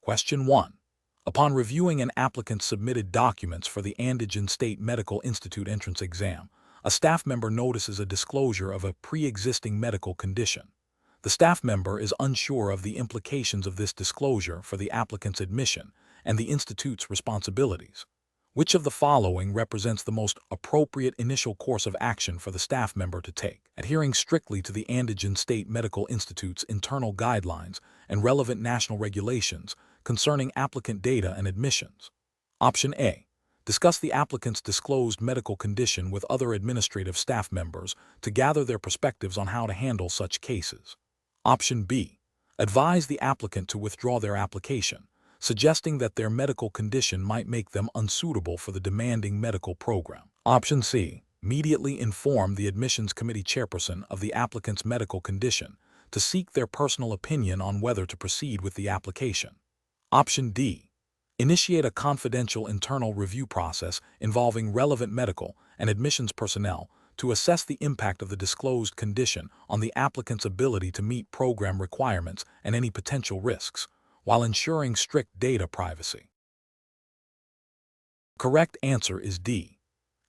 Question 1. Upon reviewing an applicant's submitted documents for the Andijan State Medical Institute entrance exam, a staff member notices a disclosure of a pre-existing medical condition. The staff member is unsure of the implications of this disclosure for the applicant's admission and the institute's responsibilities. Which of the following represents the most appropriate initial course of action for the staff member to take? Adhering strictly to the Andijan State Medical Institute's internal guidelines and relevant national regulations concerning applicant data and admissions. Option A. Discuss the applicant's disclosed medical condition with other administrative staff members to gather their perspectives on how to handle such cases. Option B. Advise the applicant to withdraw their application, suggesting that their medical condition might make them unsuitable for the demanding medical program. Option C. Immediately inform the admissions committee chairperson of the applicant's medical condition to seek their personal opinion on whether to proceed with the application. Option D. Initiate a confidential internal review process involving relevant medical and admissions personnel to assess the impact of the disclosed condition on the applicant's ability to meet program requirements and any potential risks, while ensuring strict data privacy. Correct answer is D.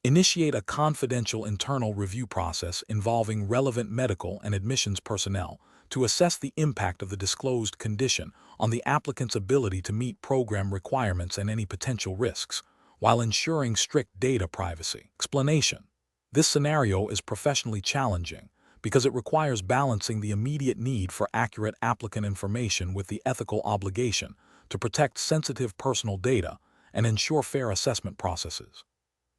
Initiate a confidential internal review process involving relevant medical and admissions personnel to assess the impact of the disclosed condition on the applicant's ability to meet program requirements and any potential risks, while ensuring strict data privacy. Explanation. This scenario is professionally challenging because it requires balancing the immediate need for accurate applicant information with the ethical obligation to protect sensitive personal data and ensure fair assessment processes.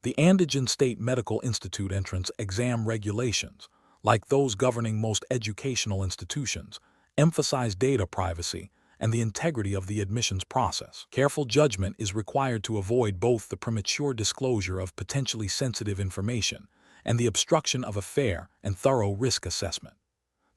The Andijan State Medical Institute entrance exam regulations, like those governing most educational institutions, emphasize data privacy and the integrity of the admissions process. Careful judgment is required to avoid both the premature disclosure of potentially sensitive information and the obstruction of a fair and thorough risk assessment.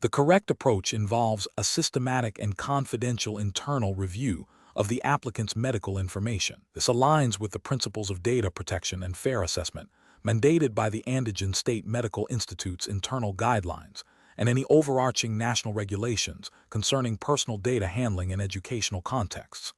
The correct approach involves a systematic and confidential internal review of the applicant's medical information. This aligns with the principles of data protection and fair assessment mandated by the Andijan State Medical Institute's internal guidelines and any overarching national regulations concerning personal data handling in educational contexts.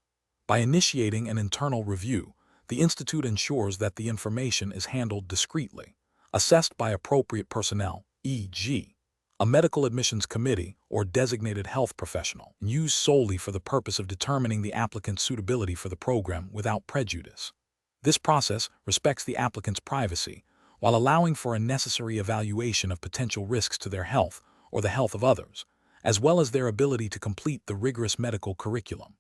By initiating an internal review, the institute ensures that the information is handled discreetly, assessed by appropriate personnel, e.g., a medical admissions committee or designated health professional, and used solely for the purpose of determining the applicant's suitability for the program without prejudice. This process respects the applicant's privacy while allowing for a necessary evaluation of potential risks to their health or the health of others, as well as their ability to complete the rigorous medical curriculum.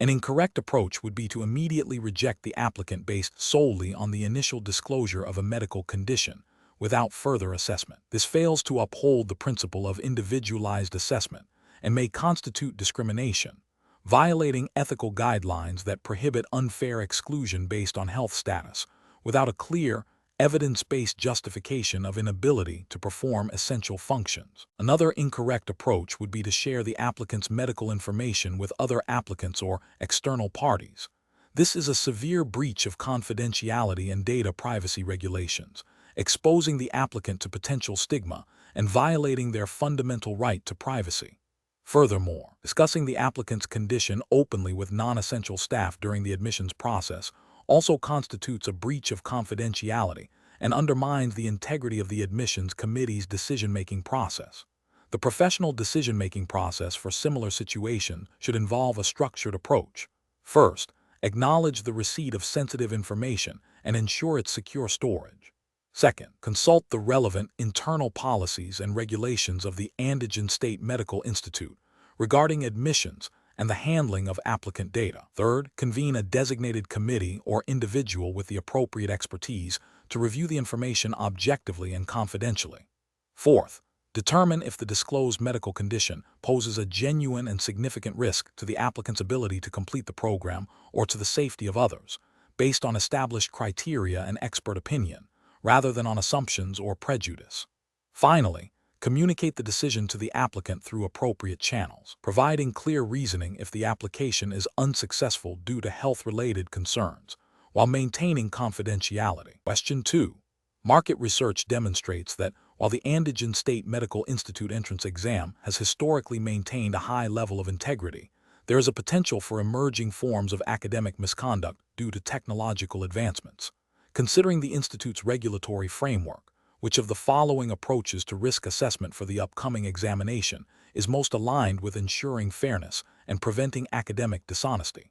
An incorrect approach would be to immediately reject the applicant based solely on the initial disclosure of a medical condition without further assessment. This fails to uphold the principle of individualized assessment and may constitute discrimination, violating ethical guidelines that prohibit unfair exclusion based on health status without a clear, evidence-based justification of inability to perform essential functions. Another incorrect approach would be to share the applicant's medical information with other applicants or external parties. This is a severe breach of confidentiality and data privacy regulations, exposing the applicant to potential stigma and violating their fundamental right to privacy. Furthermore, discussing the applicant's condition openly with non-essential staff during the admissions process also constitutes a breach of confidentiality and undermines the integrity of the admissions committee's decision-making process. The professional decision-making process for similar situations should involve a structured approach. First, acknowledge the receipt of sensitive information and ensure its secure storage. Second, consult the relevant internal policies and regulations of the Andijan State Medical Institute regarding admissions and the handling of applicant data. Third, convene a designated committee or individual with the appropriate expertise to review the information objectively and confidentially. Fourth, determine if the disclosed medical condition poses a genuine and significant risk to the applicant's ability to complete the program or to the safety of others, based on established criteria and expert opinion, rather than on assumptions or prejudice. Finally, communicate the decision to the applicant through appropriate channels, providing clear reasoning if the application is unsuccessful due to health-related concerns, while maintaining confidentiality. Question 2. Market research demonstrates that while the Andijan State Medical Institute entrance exam has historically maintained a high level of integrity, there is a potential for emerging forms of academic misconduct due to technological advancements. Considering the Institute's regulatory framework, which of the following approaches to risk assessment for the upcoming examination is most aligned with ensuring fairness and preventing academic dishonesty?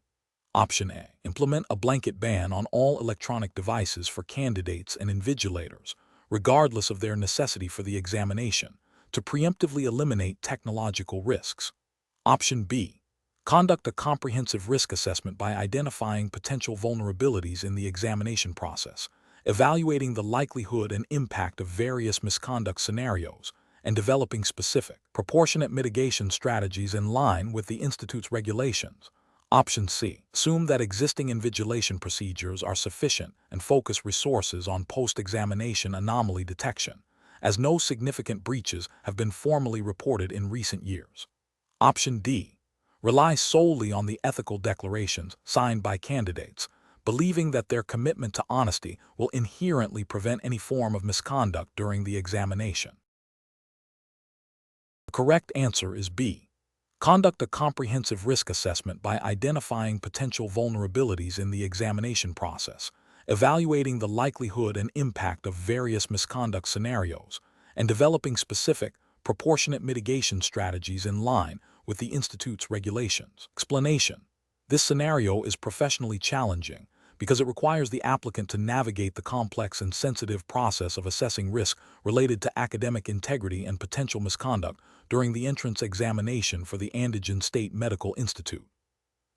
Option A. Implement a blanket ban on all electronic devices for candidates and invigilators, regardless of their necessity for the examination, to preemptively eliminate technological risks. Option B. Conduct a comprehensive risk assessment by identifying potential vulnerabilities in the examination process, evaluating the likelihood and impact of various misconduct scenarios, and developing specific, proportionate mitigation strategies in line with the Institute's regulations. Option C. Assume that existing invigilation procedures are sufficient and focus resources on post-examination anomaly detection, as no significant breaches have been formally reported in recent years. Option D. Rely solely on the ethical declarations signed by candidates, believing that their commitment to honesty will inherently prevent any form of misconduct during the examination. The correct answer is B. Conduct a comprehensive risk assessment by identifying potential vulnerabilities in the examination process, evaluating the likelihood and impact of various misconduct scenarios, and developing specific, proportionate mitigation strategies in line with the Institute's regulations. Explanation: this scenario is professionally challenging because it requires the applicant to navigate the complex and sensitive process of assessing risk related to academic integrity and potential misconduct during the entrance examination for the Andijan State Medical Institute.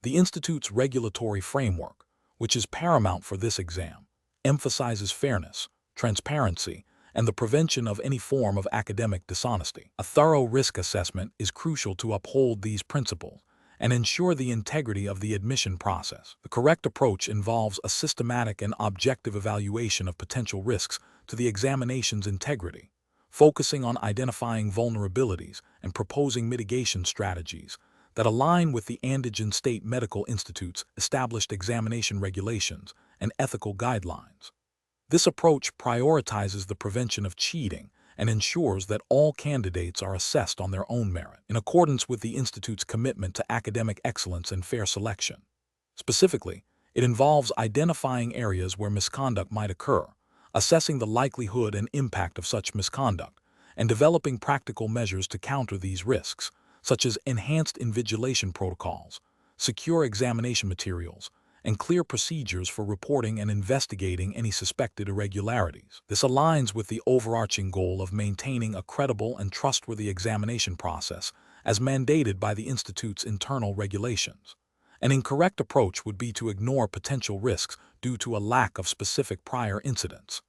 The Institute's regulatory framework, which is paramount for this exam, emphasizes fairness, transparency, and the prevention of any form of academic dishonesty. A thorough risk assessment is crucial to uphold these principles and ensure the integrity of the admission process. The correct approach involves a systematic and objective evaluation of potential risks to the examination's integrity, focusing on identifying vulnerabilities and proposing mitigation strategies that align with the Andijan State Medical Institute's established examination regulations and ethical guidelines. This approach prioritizes the prevention of cheating and ensures that all candidates are assessed on their own merit, in accordance with the Institute's commitment to academic excellence and fair selection. Specifically, it involves identifying areas where misconduct might occur, assessing the likelihood and impact of such misconduct, and developing practical measures to counter these risks, such as enhanced invigilation protocols, secure examination materials, and clear procedures for reporting and investigating any suspected irregularities. This aligns with the overarching goal of maintaining a credible and trustworthy examination process as mandated by the Institute's internal regulations. An incorrect approach would be to ignore potential risks due to a lack of specific prior incidents.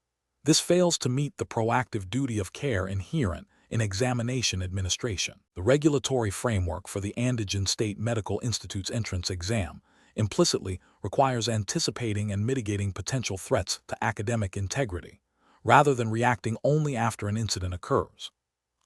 This fails to meet the proactive duty of care inherent in examination administration. The regulatory framework for the Andijan State Medical Institute's entrance exam implicitly requires anticipating and mitigating potential threats to academic integrity, rather than reacting only after an incident occurs.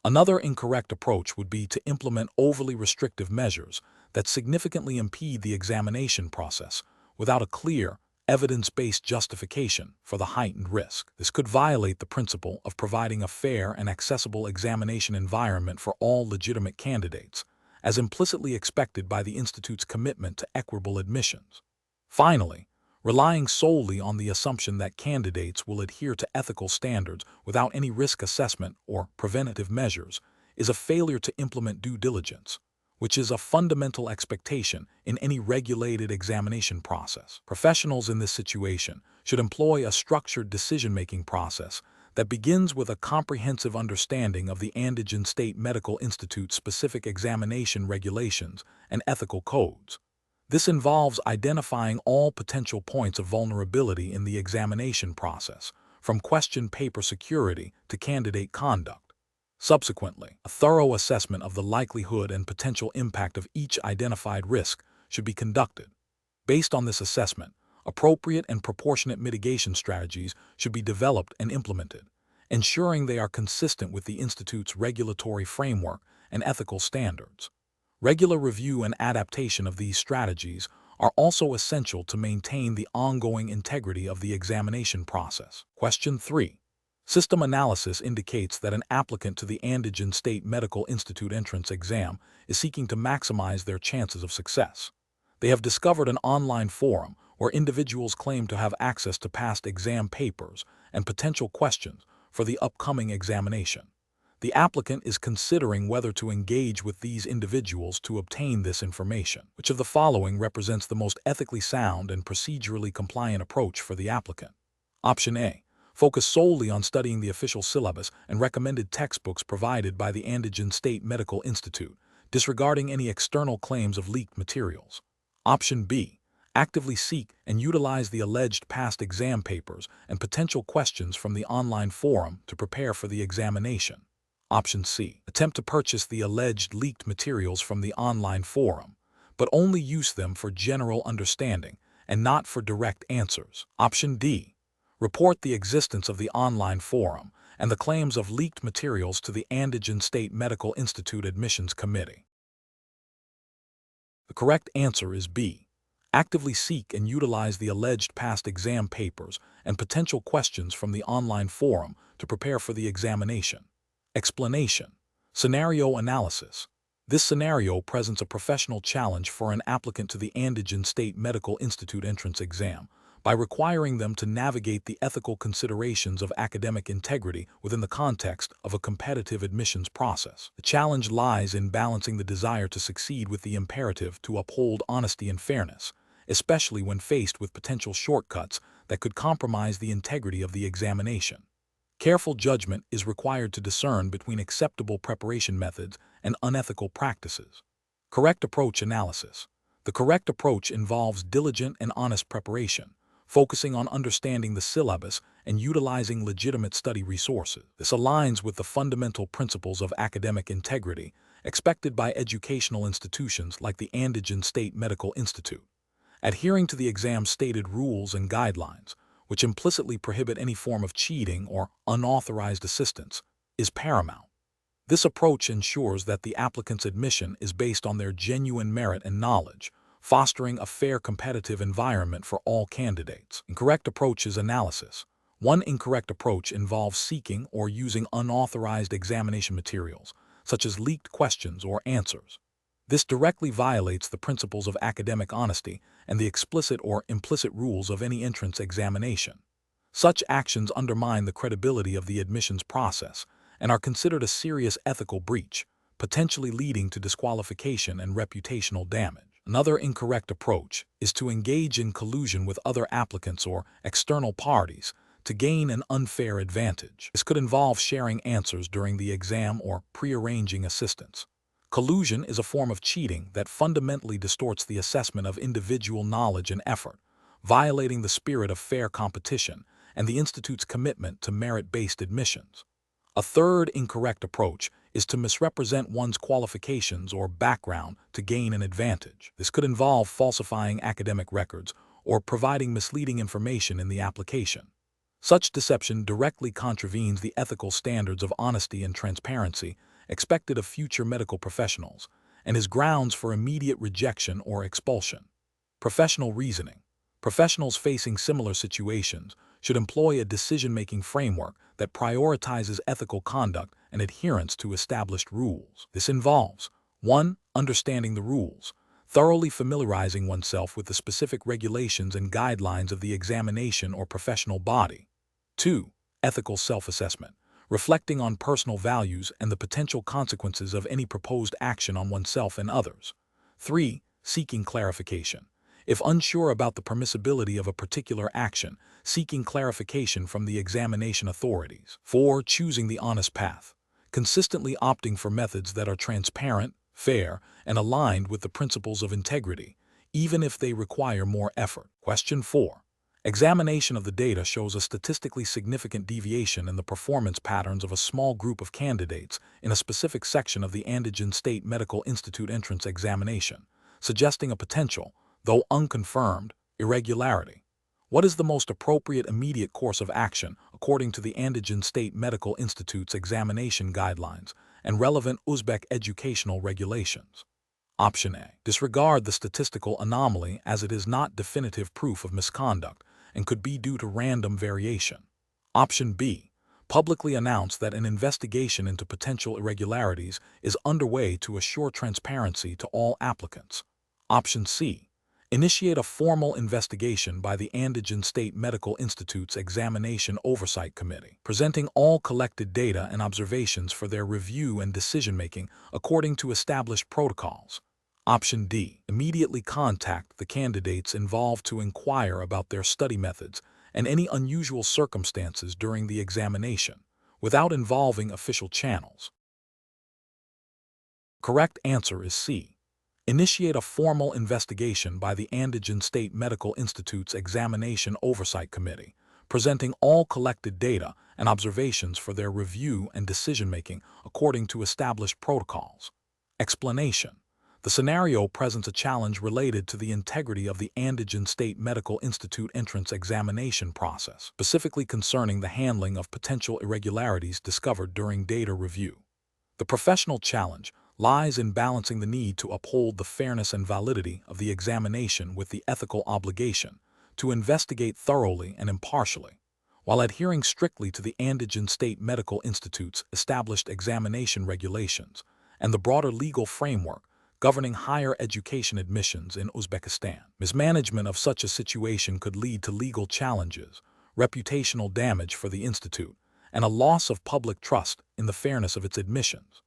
Another incorrect approach would be to implement overly restrictive measures that significantly impede the examination process without a clear, evidence-based justification for the heightened risk. This could violate the principle of providing a fair and accessible examination environment for all legitimate candidates, as implicitly expected by the Institute's commitment to equitable admissions. Finally, relying solely on the assumption that candidates will adhere to ethical standards without any risk assessment or preventative measures is a failure to implement due diligence, which is a fundamental expectation in any regulated examination process. Professionals in this situation should employ a structured decision-making process that begins with a comprehensive understanding of the Andijan State Medical Institute's specific examination regulations and ethical codes. This involves identifying all potential points of vulnerability in the examination process, from question paper security to candidate conduct. Subsequently, a thorough assessment of the likelihood and potential impact of each identified risk should be conducted. Based on this assessment, appropriate and proportionate mitigation strategies should be developed and implemented, ensuring they are consistent with the Institute's regulatory framework and ethical standards. Regular review and adaptation of these strategies are also essential to maintain the ongoing integrity of the examination process. Question 3. System analysis indicates that an applicant to the Andijan State Medical Institute entrance exam is seeking to maximize their chances of success. They have discovered an online forum where individuals claim to have access to past exam papers and potential questions for the upcoming examination. The applicant is considering whether to engage with these individuals to obtain this information. Which of the following represents the most ethically sound and procedurally compliant approach for the applicant? Option A. Focus solely on studying the official syllabus and recommended textbooks provided by the Andijan State Medical Institute, disregarding any external claims of leaked materials. Option B. Actively seek and utilize the alleged past exam papers and potential questions from the online forum to prepare for the examination. Option C. Attempt to purchase the alleged leaked materials from the online forum, but only use them for general understanding and not for direct answers. Option D. Report the existence of the online forum and the claims of leaked materials to the Andijan State Medical Institute Admissions Committee. The correct answer is B. Actively seek and utilize the alleged past exam papers and potential questions from the online forum to prepare for the examination. Explanation. Scenario analysis. This scenario presents a professional challenge for an applicant to the Andijan State Medical Institute entrance exam by requiring them to navigate the ethical considerations of academic integrity within the context of a competitive admissions process. The challenge lies in balancing the desire to succeed with the imperative to uphold honesty and fairness, especially when faced with potential shortcuts that could compromise the integrity of the examination. Careful judgment is required to discern between acceptable preparation methods and unethical practices. Correct approach analysis. The correct approach involves diligent and honest preparation, focusing on understanding the syllabus and utilizing legitimate study resources. This aligns with the fundamental principles of academic integrity expected by educational institutions like the Andijan State Medical Institute. Adhering to the exam's stated rules and guidelines, which implicitly prohibit any form of cheating or unauthorized assistance, is paramount. This approach ensures that the applicant's admission is based on their genuine merit and knowledge, fostering a fair competitive environment for all candidates. Incorrect approach is analysis. One incorrect approach involves seeking or using unauthorized examination materials, such as leaked questions or answers. This directly violates the principles of academic honesty and the explicit or implicit rules of any entrance examination. Such actions undermine the credibility of the admissions process and are considered a serious ethical breach, potentially leading to disqualification and reputational damage. Another incorrect approach is to engage in collusion with other applicants or external parties to gain an unfair advantage. This could involve sharing answers during the exam or prearranging assistance. Collusion is a form of cheating that fundamentally distorts the assessment of individual knowledge and effort, violating the spirit of fair competition and the Institute's commitment to merit-based admissions. A third incorrect approach is to misrepresent one's qualifications or background to gain an advantage. This could involve falsifying academic records or providing misleading information in the application. Such deception directly contravenes the ethical standards of honesty and transparency expected of future medical professionals and is grounds for immediate rejection or expulsion. Professional reasoning. Professionals facing similar situations should employ a decision-making framework that prioritizes ethical conduct and adherence to established rules. This involves 1. Understanding the rules, thoroughly familiarizing oneself with the specific regulations and guidelines of the examination or professional body. 2. Ethical self-assessment, reflecting on personal values and the potential consequences of any proposed action on oneself and others. 3. Seeking clarification. If unsure about the permissibility of a particular action, seeking clarification from the examination authorities. 4. Choosing the honest path, consistently opting for methods that are transparent, fair, and aligned with the principles of integrity, even if they require more effort. Question 4. Examination of the data shows a statistically significant deviation in the performance patterns of a small group of candidates in a specific section of the Andijan State Medical Institute entrance examination, suggesting a potential, though unconfirmed, irregularity. What is the most appropriate immediate course of action according to the Andijan State Medical Institute's examination guidelines and relevant Uzbek educational regulations? Option A. Disregard the statistical anomaly as it is not definitive proof of misconduct and could be due to random variation. Option B. Publicly announce that an investigation into potential irregularities is underway to assure transparency to all applicants. Option C. Initiate a formal investigation by the Andijan State Medical Institute's Examination Oversight Committee, presenting all collected data and observations for their review and decision-making according to established protocols. Option D. Immediately contact the candidates involved to inquire about their study methods and any unusual circumstances during the examination, without involving official channels. Correct answer is C. Initiate a formal investigation by the Andijan State Medical Institute's Examination Oversight Committee, presenting all collected data and observations for their review and decision-making according to established protocols. Explanation. The scenario presents a challenge related to the integrity of the Andijan State Medical Institute entrance examination process, specifically concerning the handling of potential irregularities discovered during data review. The professional challenge lies in balancing the need to uphold the fairness and validity of the examination with the ethical obligation to investigate thoroughly and impartially, while adhering strictly to the Andijan State Medical Institute's established examination regulations and the broader legal framework governing higher education admissions in Uzbekistan. Mismanagement of such a situation could lead to legal challenges, reputational damage for the institute, and a loss of public trust in the fairness of its admissions.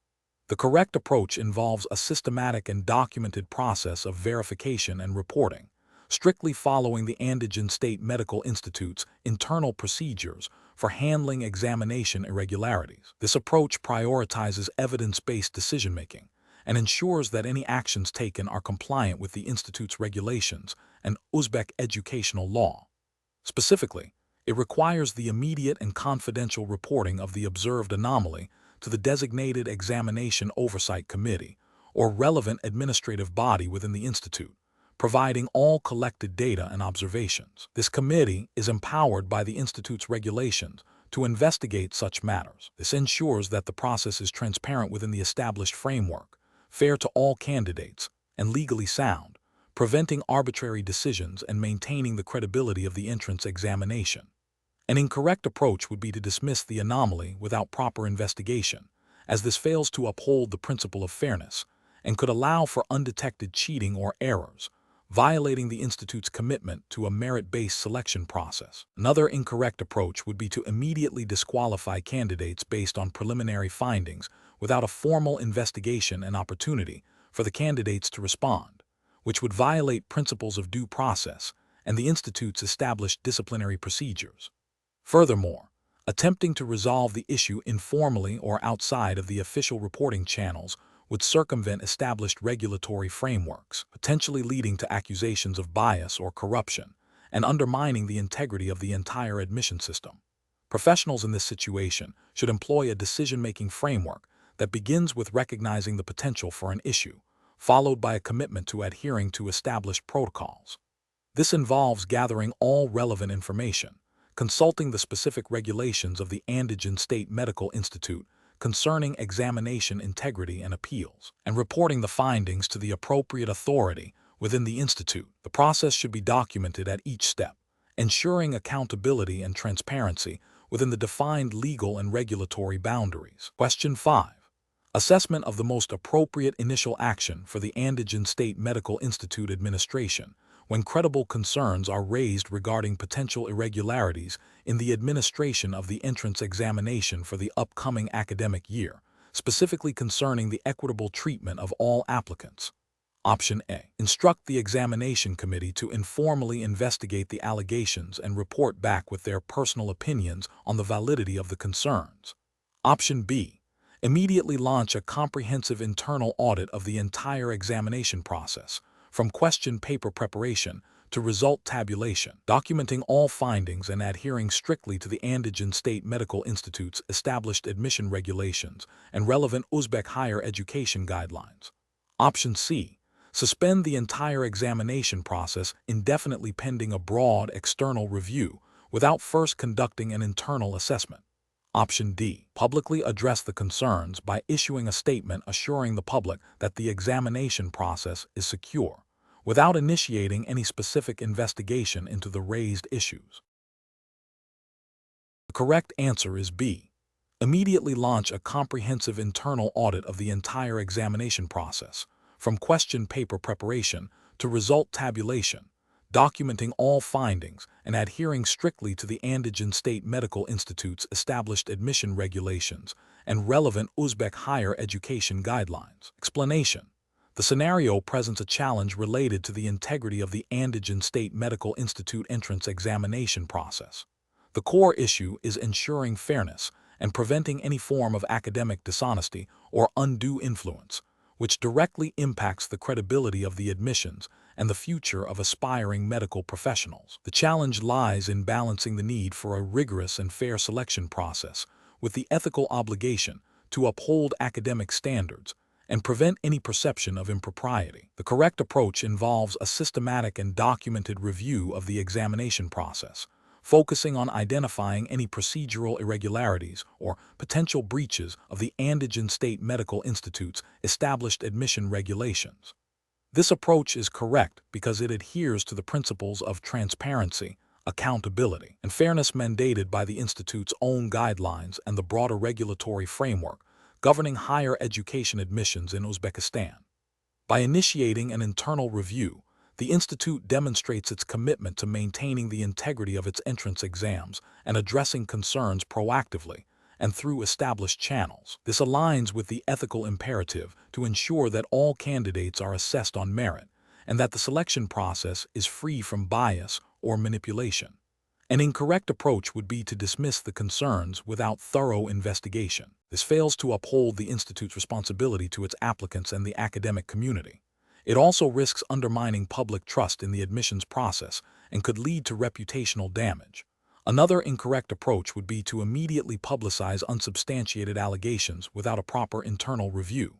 The correct approach involves a systematic and documented process of verification and reporting, strictly following the Andijan State Medical Institute's internal procedures for handling examination irregularities. This approach prioritizes evidence-based decision-making and ensures that any actions taken are compliant with the institute's regulations and Uzbek educational law. Specifically, it requires the immediate and confidential reporting of the observed anomaly to the designated Examination Oversight Committee or relevant administrative body within the institute, providing all collected data and observations. This committee is empowered by the institute's regulations to investigate such matters. This ensures that the process is transparent within the established framework, fair to all candidates, and legally sound, preventing arbitrary decisions and maintaining the credibility of the entrance examination. An incorrect approach would be to dismiss the anomaly without proper investigation, as this fails to uphold the principle of fairness and could allow for undetected cheating or errors, violating the institute's commitment to a merit-based selection process. Another incorrect approach would be to immediately disqualify candidates based on preliminary findings without a formal investigation and opportunity for the candidates to respond, which would violate principles of due process and the institute's established disciplinary procedures. Furthermore, attempting to resolve the issue informally or outside of the official reporting channels would circumvent established regulatory frameworks, potentially leading to accusations of bias or corruption and undermining the integrity of the entire admission system. Professionals in this situation should employ a decision-making framework that begins with recognizing the potential for an issue, followed by a commitment to adhering to established protocols. This involves gathering all relevant information, consulting the specific regulations of the Andijan State Medical Institute concerning examination integrity and appeals, and reporting the findings to the appropriate authority within the institute. The process should be documented at each step, ensuring accountability and transparency within the defined legal and regulatory boundaries. Question 5. Assessment of the most appropriate initial action for the Andijan State Medical Institute administration when credible concerns are raised regarding potential irregularities in the administration of the entrance examination for the upcoming academic year, specifically concerning the equitable treatment of all applicants. Option A. Instruct the examination committee to informally investigate the allegations and report back with their personal opinions on the validity of the concerns. Option B. Immediately launch a comprehensive internal audit of the entire examination process, from question paper preparation to result tabulation, documenting all findings and adhering strictly to the Andijan State Medical Institute's established admission regulations and relevant Uzbek higher education guidelines. Option C. Suspend the entire examination process indefinitely pending a broad external review without first conducting an internal assessment. Option D. Publicly address the concerns by issuing a statement assuring the public that the examination process is secure, without initiating any specific investigation into the raised issues. The correct answer is B. Immediately launch a comprehensive internal audit of the entire examination process, from question paper preparation to result tabulation, documenting all findings and adhering strictly to the Andijan State Medical Institute's established admission regulations and relevant Uzbek higher education guidelines. Explanation: the scenario presents a challenge related to the integrity of the Andijan State Medical Institute entrance examination process. The core issue is ensuring fairness and preventing any form of academic dishonesty or undue influence, which directly impacts the credibility of the admissions and the future of aspiring medical professionals. The challenge lies in balancing the need for a rigorous and fair selection process with the ethical obligation to uphold academic standards and prevent any perception of impropriety. The correct approach involves a systematic and documented review of the examination process, focusing on identifying any procedural irregularities or potential breaches of the Andijan State Medical Institute's established admission regulations. This approach is correct because it adheres to the principles of transparency, accountability, and fairness mandated by the Institute's own guidelines and the broader regulatory framework governing higher education admissions in Uzbekistan. By initiating an internal review, the Institute demonstrates its commitment to maintaining the integrity of its entrance exams and addressing concerns proactively and through established channels. This aligns with the ethical imperative to ensure that all candidates are assessed on merit and that the selection process is free from bias or manipulation. An incorrect approach would be to dismiss the concerns without thorough investigation. This fails to uphold the Institute's responsibility to its applicants and the academic community. It also risks undermining public trust in the admissions process and could lead to reputational damage. Another incorrect approach would be to immediately publicize unsubstantiated allegations without a proper internal review.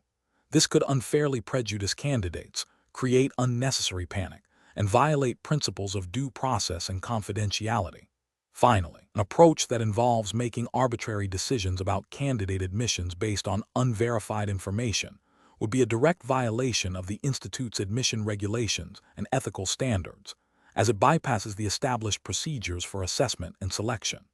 This could unfairly prejudice candidates, create unnecessary panic, and violate principles of due process and confidentiality. Finally, an approach that involves making arbitrary decisions about candidate admissions based on unverified information would be a direct violation of the Institute's admission regulations and ethical standards, as it bypasses the established procedures for assessment and selection.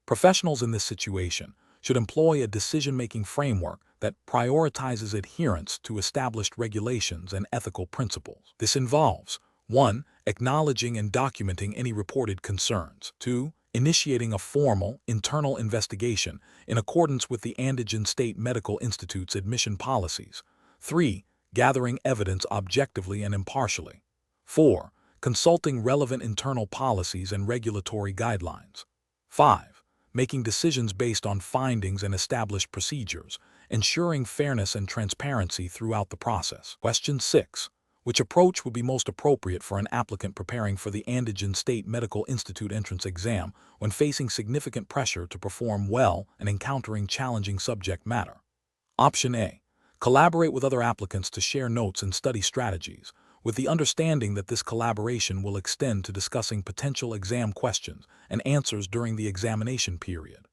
Professionals in this situation should employ a decision-making framework that prioritizes adherence to established regulations and ethical principles. This involves 1. Acknowledging and documenting any reported concerns. 2. Initiating a formal, internal investigation in accordance with the Andijan State Medical Institute's admission policies. 3. Gathering evidence objectively and impartially. 4. Consulting relevant internal policies and regulatory guidelines. 5. Making decisions based on findings and established procedures, ensuring fairness and transparency throughout the process. Question 6. Which approach would be most appropriate for an applicant preparing for the Andijan State Medical Institute entrance exam when facing significant pressure to perform well and encountering challenging subject matter? Option A. Collaborate with other applicants to share notes and study strategies, with the understanding that this collaboration will extend to discussing potential exam questions and answers during the examination period.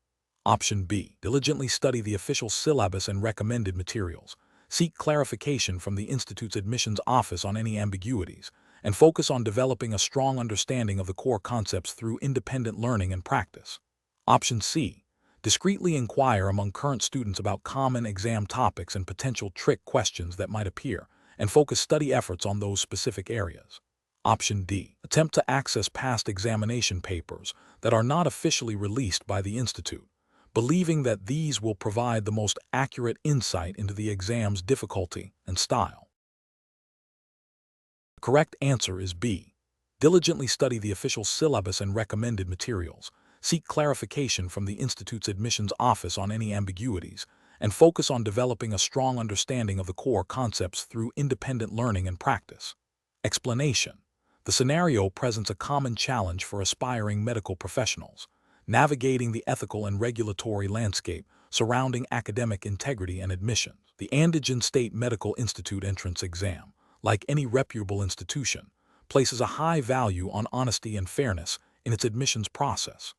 Option B. Diligently study the official syllabus and recommended materials. Seek clarification from the Institute's admissions office on any ambiguities, and focus on developing a strong understanding of the core concepts through independent learning and practice. Option C. Discreetly inquire among current students about common exam topics and potential trick questions that might appear, and focus study efforts on those specific areas. Option D. Attempt to access past examination papers that are not officially released by the Institute, believing that these will provide the most accurate insight into the exam's difficulty and style. The correct answer is B. Diligently study the official syllabus and recommended materials, seek clarification from the Institute's admissions office on any ambiguities, and focus on developing a strong understanding of the core concepts through independent learning and practice. Explanation: the scenario presents a common challenge for aspiring medical professionals, navigating the ethical and regulatory landscape surrounding academic integrity and admissions. The Andijan State Medical Institute entrance exam, like any reputable institution, places a high value on honesty and fairness in its admissions process.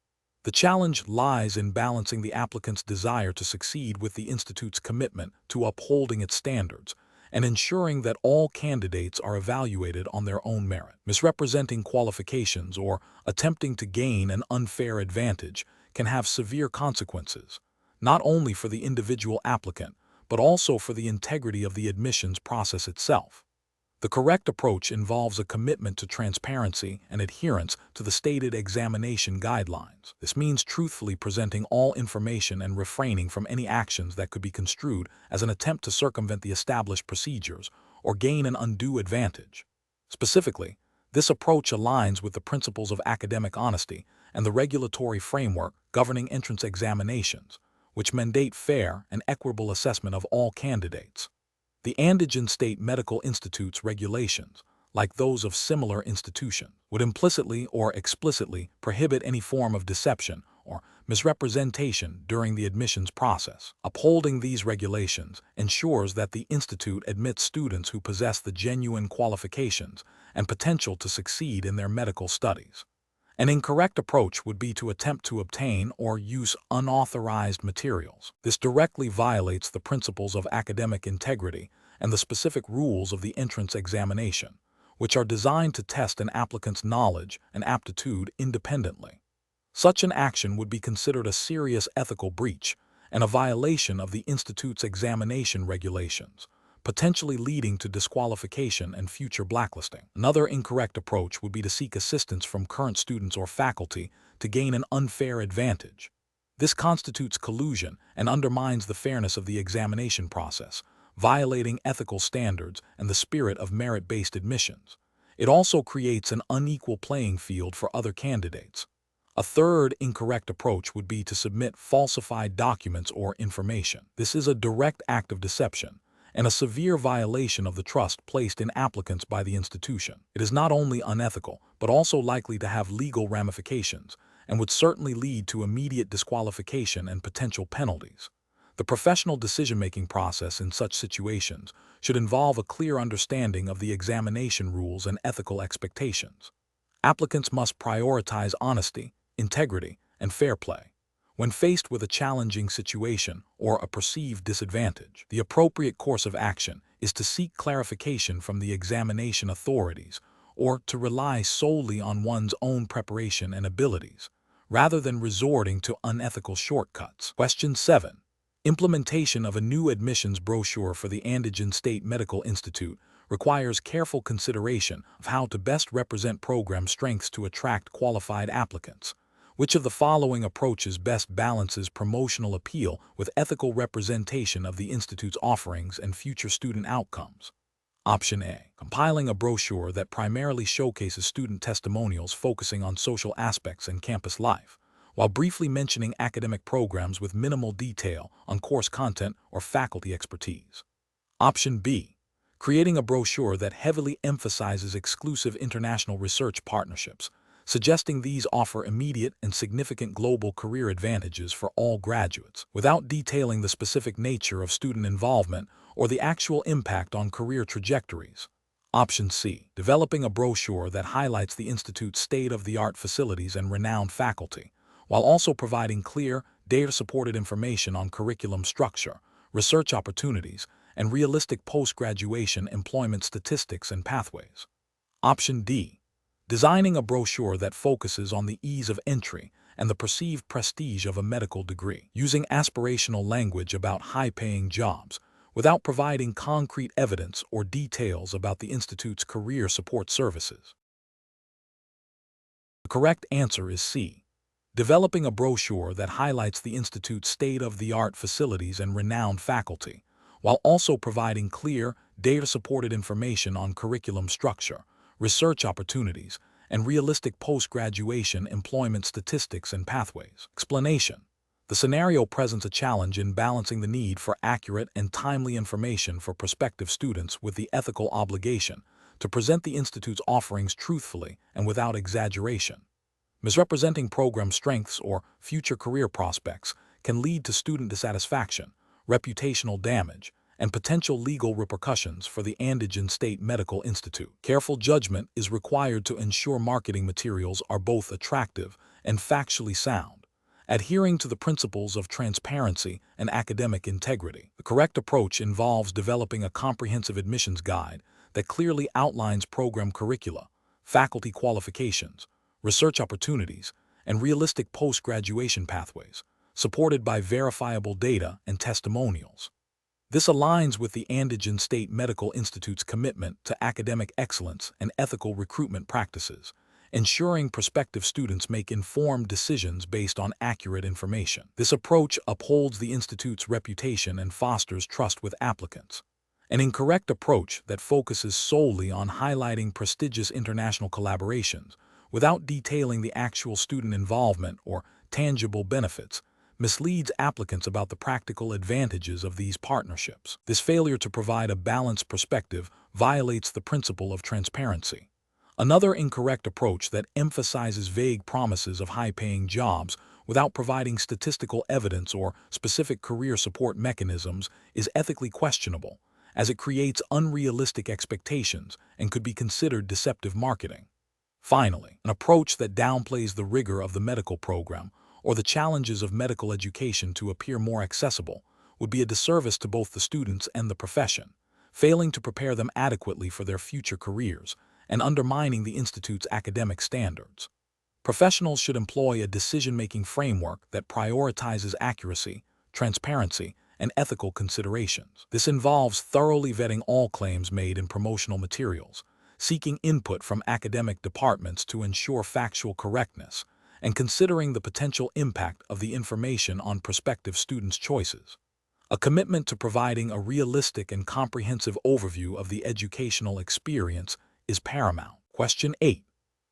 The challenge lies in balancing the applicant's desire to succeed with the Institute's commitment to upholding its standards and ensuring that all candidates are evaluated on their own merit. Misrepresenting qualifications or attempting to gain an unfair advantage can have severe consequences, not only for the individual applicant, but also for the integrity of the admissions process itself. The correct approach involves a commitment to transparency and adherence to the stated examination guidelines. This means truthfully presenting all information and refraining from any actions that could be construed as an attempt to circumvent the established procedures or gain an undue advantage. Specifically, this approach aligns with the principles of academic honesty and the regulatory framework governing entrance examinations, which mandate fair and equitable assessment of all candidates. The Andijan State Medical Institute's regulations, like those of similar institutions, would implicitly or explicitly prohibit any form of deception or misrepresentation during the admissions process. Upholding these regulations ensures that the institute admits students who possess the genuine qualifications and potential to succeed in their medical studies. An incorrect approach would be to attempt to obtain or use unauthorized materials. This directly violates the principles of academic integrity and the specific rules of the entrance examination, which are designed to test an applicant's knowledge and aptitude independently. Such an action would be considered a serious ethical breach and a violation of the institute's examination regulations, potentially leading to disqualification and future blacklisting. Another incorrect approach would be to seek assistance from current students or faculty to gain an unfair advantage. This constitutes collusion and undermines the fairness of the examination process, violating ethical standards and the spirit of merit-based admissions. It also creates an unequal playing field for other candidates. A third incorrect approach would be to submit falsified documents or information. This is a direct act of deception and a severe violation of the trust placed in applicants by the institution. It is not only unethical, but also likely to have legal ramifications and would certainly lead to immediate disqualification and potential penalties. The professional decision-making process in such situations should involve a clear understanding of the examination rules and ethical expectations. Applicants must prioritize honesty, integrity, and fair play. When faced with a challenging situation or a perceived disadvantage, the appropriate course of action is to seek clarification from the examination authorities or to rely solely on one's own preparation and abilities, rather than resorting to unethical shortcuts. Question 7. Implementation of a new admissions brochure for the Andijan State Medical Institute requires careful consideration of how to best represent program strengths to attract qualified applicants. Which of the following approaches best balances promotional appeal with ethical representation of the institute's offerings and future student outcomes? Option A. Compiling a brochure that primarily showcases student testimonials focusing on social aspects and campus life, while briefly mentioning academic programs with minimal detail on course content or faculty expertise. Option B. Creating a brochure that heavily emphasizes exclusive international research partnerships, suggesting these offer immediate and significant global career advantages for all graduates, without detailing the specific nature of student involvement or the actual impact on career trajectories. Option C. Developing a brochure that highlights the institute's state-of-the-art facilities and renowned faculty, while also providing clear, data-supported information on curriculum structure, research opportunities, and realistic post-graduation employment statistics and pathways. Option D. Designing a brochure that focuses on the ease of entry and the perceived prestige of a medical degree, using aspirational language about high-paying jobs, without providing concrete evidence or details about the institute's career support services. The correct answer is C. Developing a brochure that highlights the institute's state-of-the-art facilities and renowned faculty, while also providing clear, data-supported information on curriculum structure, research opportunities, and realistic post-graduation employment statistics and pathways. Explanation. The scenario presents a challenge in balancing the need for accurate and timely information for prospective students with the ethical obligation to present the institute's offerings truthfully and without exaggeration. Misrepresenting program strengths or future career prospects can lead to student dissatisfaction, reputational damage, and potential legal repercussions for the Andijan State Medical Institute. Careful judgment is required to ensure marketing materials are both attractive and factually sound, adhering to the principles of transparency and academic integrity. The correct approach involves developing a comprehensive admissions guide that clearly outlines program curricula, faculty qualifications, research opportunities, and realistic post-graduation pathways, supported by verifiable data and testimonials. This aligns with the Andijan State Medical Institute's commitment to academic excellence and ethical recruitment practices, ensuring prospective students make informed decisions based on accurate information. This approach upholds the institute's reputation and fosters trust with applicants. An incorrect approach that focuses solely on highlighting prestigious international collaborations without detailing the actual student involvement or tangible benefits misleads applicants about the practical advantages of these partnerships. This failure to provide a balanced perspective violates the principle of transparency. Another incorrect approach that emphasizes vague promises of high-paying jobs without providing statistical evidence or specific career support mechanisms is ethically questionable, as it creates unrealistic expectations and could be considered deceptive marketing. Finally, an approach that downplays the rigor of the medical program or the challenges of medical education to appear more accessible would be a disservice to both the students and the profession, failing to prepare them adequately for their future careers and undermining the institute's academic standards. Professionals should employ a decision-making framework that prioritizes accuracy, transparency, and ethical considerations. This involves thoroughly vetting all claims made in promotional materials, seeking input from academic departments to ensure factual correctness, and considering the potential impact of the information on prospective students' choices. A commitment to providing a realistic and comprehensive overview of the educational experience is paramount. Question 8.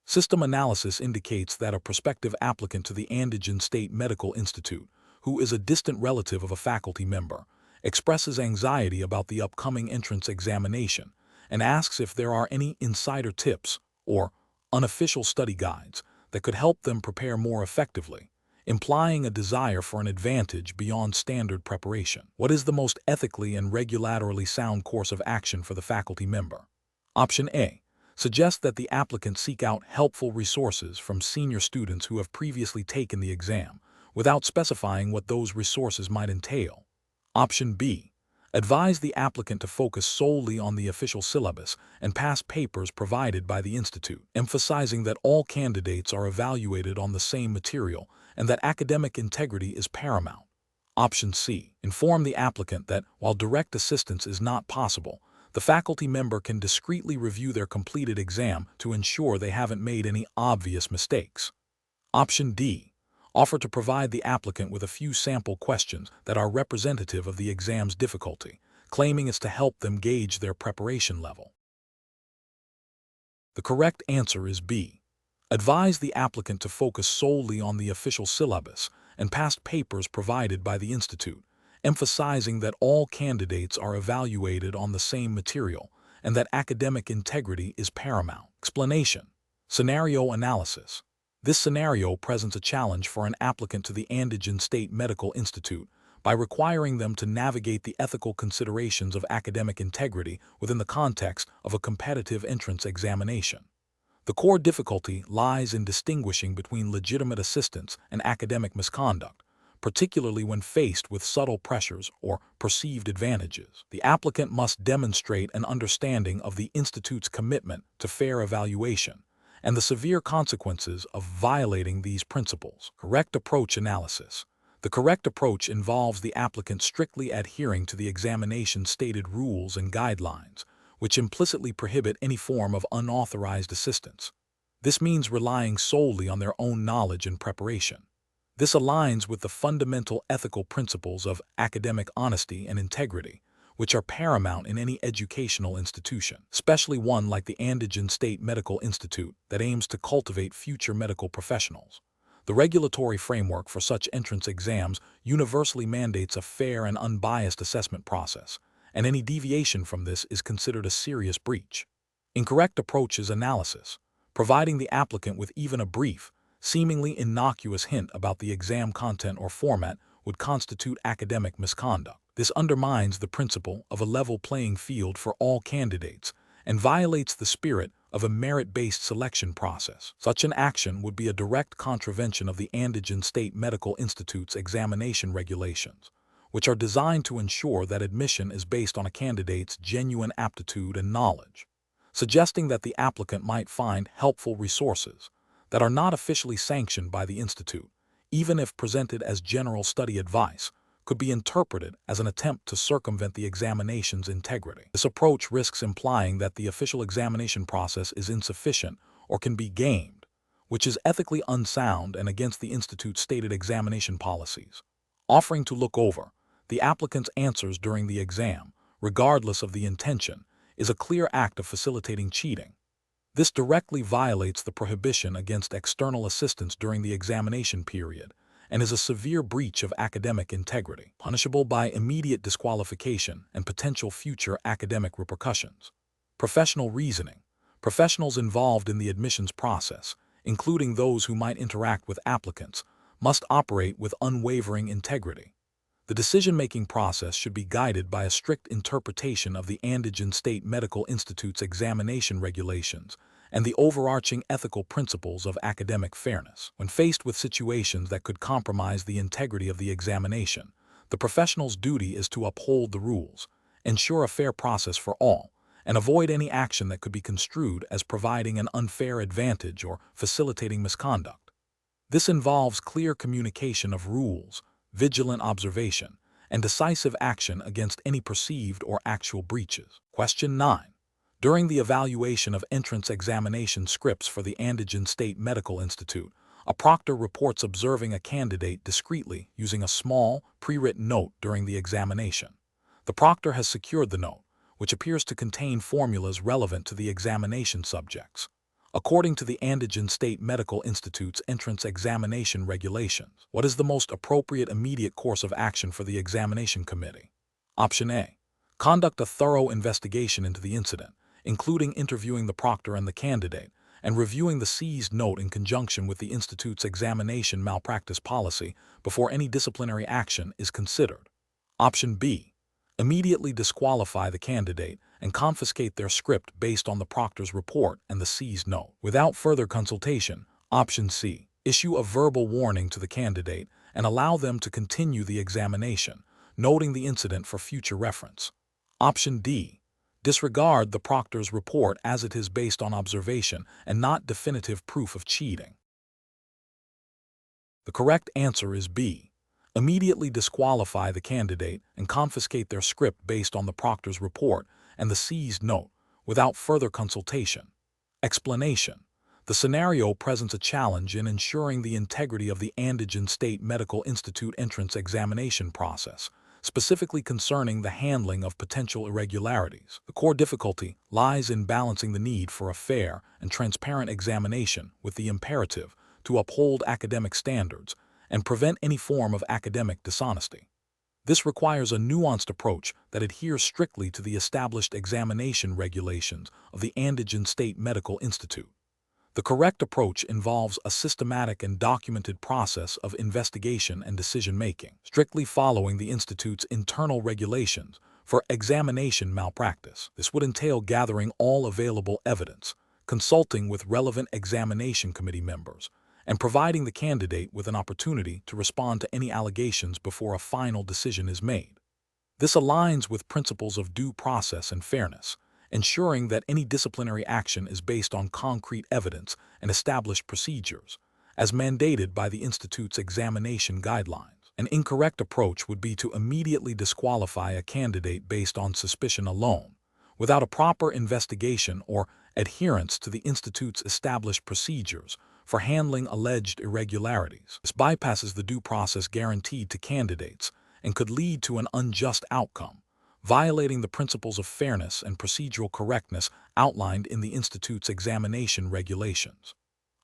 System analysis indicates that a prospective applicant to the Andijan State Medical Institute, who is a distant relative of a faculty member, expresses anxiety about the upcoming entrance examination and asks if there are any insider tips or unofficial study guides that could help them prepare more effectively, implying a desire for an advantage beyond standard preparation. What is the most ethically and regulatorily sound course of action for the faculty member? Option A. Suggest that the applicant seek out helpful resources from senior students who have previously taken the exam, without specifying what those resources might entail. Option B. Advise the applicant to focus solely on the official syllabus and past papers provided by the institute, emphasizing that all candidates are evaluated on the same material and that academic integrity is paramount. Option C. Inform the applicant that, while direct assistance is not possible, the faculty member can discreetly review their completed exam to ensure they haven't made any obvious mistakes. Option D. Offer to provide the applicant with a few sample questions that are representative of the exam's difficulty, claiming it's to help them gauge their preparation level. The correct answer is B. Advise the applicant to focus solely on the official syllabus and past papers provided by the institute, emphasizing that all candidates are evaluated on the same material and that academic integrity is paramount. Explanation. Scenario analysis. This scenario presents a challenge for an applicant to the Andijan State Medical Institute by requiring them to navigate the ethical considerations of academic integrity within the context of a competitive entrance examination. The core difficulty lies in distinguishing between legitimate assistance and academic misconduct, particularly when faced with subtle pressures or perceived advantages. The applicant must demonstrate an understanding of the institute's commitment to fair evaluation and the severe consequences of violating these principles. Correct approach analysis. The correct approach involves the applicant strictly adhering to the examination's stated rules and guidelines, which implicitly prohibit any form of unauthorized assistance. This means relying solely on their own knowledge and preparation. This aligns with the fundamental ethical principles of academic honesty and integrity, which are paramount in any educational institution, especially one like the Andijan State Medical Institute that aims to cultivate future medical professionals. The regulatory framework for such entrance exams universally mandates a fair and unbiased assessment process, and any deviation from this is considered a serious breach. Incorrect approach is analysis. Providing the applicant with even a brief, seemingly innocuous hint about the exam content or format would constitute academic misconduct. This undermines the principle of a level playing field for all candidates and violates the spirit of a merit-based selection process. Such an action would be a direct contravention of the Andijan State Medical Institute's examination regulations, which are designed to ensure that admission is based on a candidate's genuine aptitude and knowledge, suggesting that the applicant might find helpful resources that are not officially sanctioned by the institute, even if presented as general study advice, could be interpreted as an attempt to circumvent the examination's integrity. This approach risks implying that the official examination process is insufficient or can be gamed, which is ethically unsound and against the Institute's stated examination policies. Offering to look over the applicant's answers during the exam, regardless of the intention, is a clear act of facilitating cheating. This directly violates the prohibition against external assistance during the examination period and is a severe breach of academic integrity, punishable by immediate disqualification and potential future academic repercussions. Professional reasoning. Professionals involved in the admissions process, including those who might interact with applicants, must operate with unwavering integrity. The decision-making process should be guided by a strict interpretation of the Andijan State Medical Institute's examination regulations and the overarching ethical principles of academic fairness. When faced with situations that could compromise the integrity of the examination, the professional's duty is to uphold the rules, ensure a fair process for all, and avoid any action that could be construed as providing an unfair advantage or facilitating misconduct. This involves clear communication of rules, vigilant observation, and decisive action against any perceived or actual breaches. Question 9. During the evaluation of entrance examination scripts for the Andijan State Medical Institute, a proctor reports observing a candidate discreetly using a small, pre-written note during the examination. The proctor has secured the note, which appears to contain formulas relevant to the examination subjects. According to the Andijan State Medical Institute's entrance examination regulations, what is the most appropriate immediate course of action for the examination committee? Option A. Conduct a thorough investigation into the incident, including interviewing the proctor and the candidate, and reviewing the seized note in conjunction with the Institute's examination malpractice policy before any disciplinary action is considered. Option B. Immediately disqualify the candidate and confiscate their script based on the proctor's report and the seized note. Without further consultation, Option C. Issue a verbal warning to the candidate and allow them to continue the examination, noting the incident for future reference. Option D. Disregard the proctor's report as it is based on observation and not definitive proof of cheating. The correct answer is B. Immediately disqualify the candidate and confiscate their script based on the proctor's report and the seized note, without further consultation. Explanation. The scenario presents a challenge in ensuring the integrity of the Andijan State Medical Institute entrance examination process, specifically concerning the handling of potential irregularities. The core difficulty lies in balancing the need for a fair and transparent examination with the imperative to uphold academic standards and prevent any form of academic dishonesty. This requires a nuanced approach that adheres strictly to the established examination regulations of the Andijan State Medical Institute. The correct approach involves a systematic and documented process of investigation and decision-making, strictly following the Institute's internal regulations for examination malpractice. This would entail gathering all available evidence, consulting with relevant examination committee members, and providing the candidate with an opportunity to respond to any allegations before a final decision is made. This aligns with principles of due process and fairness, ensuring that any disciplinary action is based on concrete evidence and established procedures, as mandated by the Institute's examination guidelines. An incorrect approach would be to immediately disqualify a candidate based on suspicion alone, without a proper investigation or adherence to the Institute's established procedures for handling alleged irregularities. This bypasses the due process guaranteed to candidates and could lead to an unjust outcome, violating the principles of fairness and procedural correctness outlined in the Institute's examination regulations.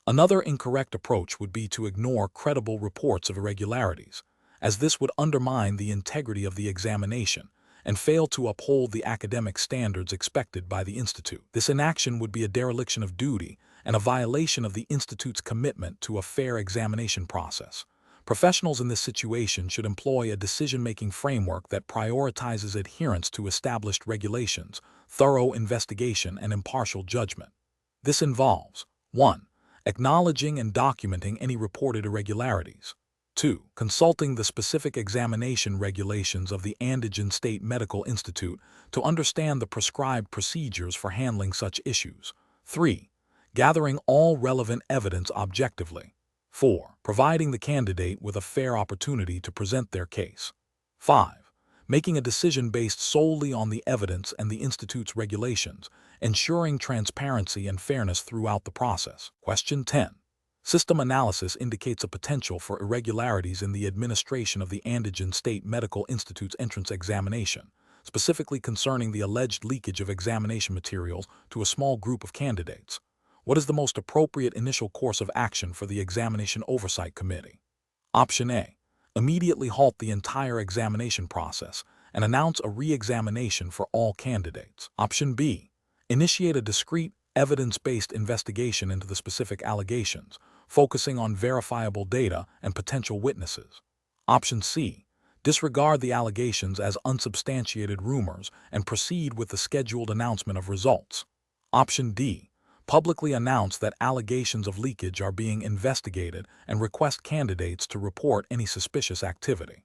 Another incorrect approach would be to ignore credible reports of irregularities, as this would undermine the integrity of the examination and fail to uphold the academic standards expected by the Institute. This inaction would be a dereliction of duty and a violation of the Institute's commitment to a fair examination process. Professionals in this situation should employ a decision-making framework that prioritizes adherence to established regulations, thorough investigation, and impartial judgment. This involves 1. Acknowledging and documenting any reported irregularities. 2. Consulting the specific examination regulations of the Andijan State Medical Institute to understand the prescribed procedures for handling such issues. 3. Gathering all relevant evidence objectively. 4. Providing the candidate with a fair opportunity to present their case. 5. Making a decision based solely on the evidence and the institute's regulations, ensuring transparency and fairness throughout the process. Question 10. System analysis indicates a potential for irregularities in the administration of the Andijan State Medical Institute's entrance examination, specifically concerning the alleged leakage of examination materials to a small group of candidates. What is the most appropriate initial course of action for the Examination Oversight Committee? Option A. Immediately halt the entire examination process and announce a re-examination for all candidates. Option B. Initiate a discrete, evidence-based investigation into the specific allegations, focusing on verifiable data and potential witnesses. Option C. Disregard the allegations as unsubstantiated rumors and proceed with the scheduled announcement of results. Option D. Publicly announce that allegations of leakage are being investigated and request candidates to report any suspicious activity.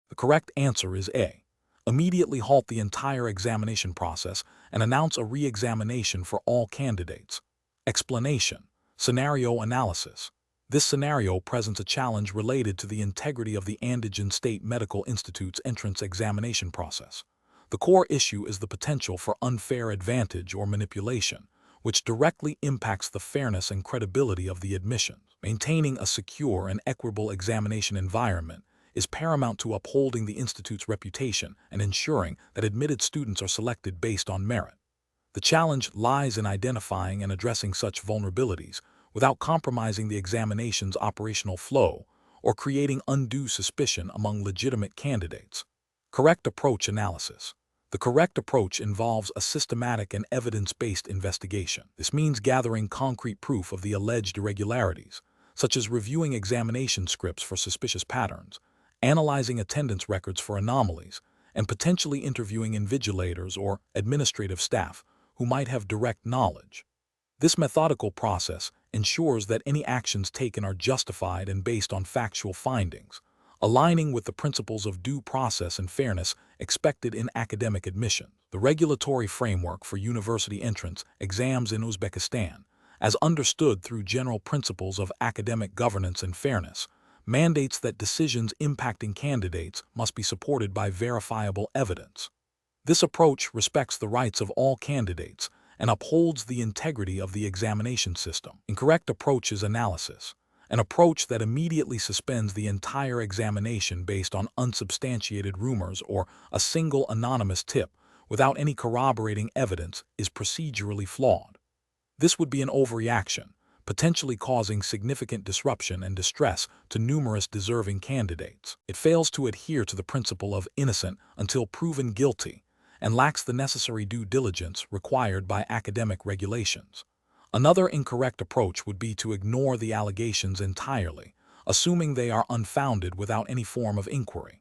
The correct answer is A. Immediately halt the entire examination process and announce a re-examination for all candidates. Explanation. Scenario analysis. This scenario presents a challenge related to the integrity of the Andijan State Medical Institute's entrance examination process. The core issue is the potential for unfair advantage or manipulation, which directly impacts the fairness and credibility of the admissions. Maintaining a secure and equitable examination environment is paramount to upholding the institute's reputation and ensuring that admitted students are selected based on merit. The challenge lies in identifying and addressing such vulnerabilities without compromising the examination's operational flow or creating undue suspicion among legitimate candidates. Correct approach analysis. The correct approach involves a systematic and evidence-based investigation. This means gathering concrete proof of the alleged irregularities, such as reviewing examination scripts for suspicious patterns, analyzing attendance records for anomalies, and potentially interviewing invigilators or administrative staff who might have direct knowledge. This methodical process ensures that any actions taken are justified and based on factual findings, aligning with the principles of due process and fairness expected in academic admission. The regulatory framework for university entrance exams in Uzbekistan, as understood through general principles of academic governance and fairness, mandates that decisions impacting candidates must be supported by verifiable evidence. This approach respects the rights of all candidates and upholds the integrity of the examination system. Incorrect approach is analysis, an approach that immediately suspends the entire examination based on unsubstantiated rumors or a single anonymous tip without any corroborating evidence is procedurally flawed. This would be an overreaction, potentially causing significant disruption and distress to numerous deserving candidates. It fails to adhere to the principle of innocent until proven guilty and lacks the necessary due diligence required by academic regulations. Another incorrect approach would be to ignore the allegations entirely, assuming they are unfounded without any form of inquiry.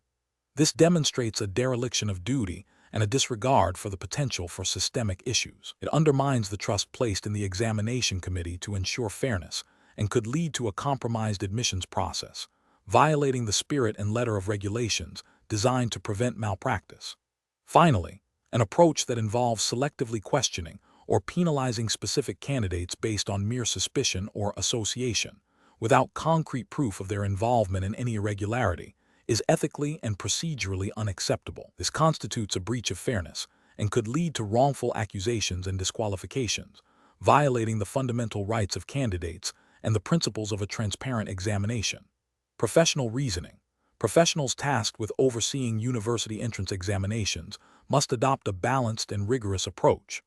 This demonstrates a dereliction of duty and a disregard for the potential for systemic issues. It undermines the trust placed in the examination committee to ensure fairness and could lead to a compromised admissions process, violating the spirit and letter of regulations designed to prevent malpractice. Finally, an approach that involves selectively questioning or penalizing specific candidates based on mere suspicion or association, without concrete proof of their involvement in any irregularity, is ethically and procedurally unacceptable. This constitutes a breach of fairness and could lead to wrongful accusations and disqualifications, violating the fundamental rights of candidates and the principles of a transparent examination. Professional reasoning. Professionals tasked with overseeing university entrance examinations must adopt a balanced and rigorous approach.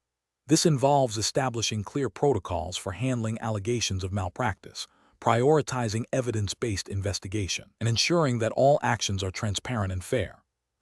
This involves establishing clear protocols for handling allegations of malpractice, prioritizing evidence-based investigation, and ensuring that all actions are transparent and fair.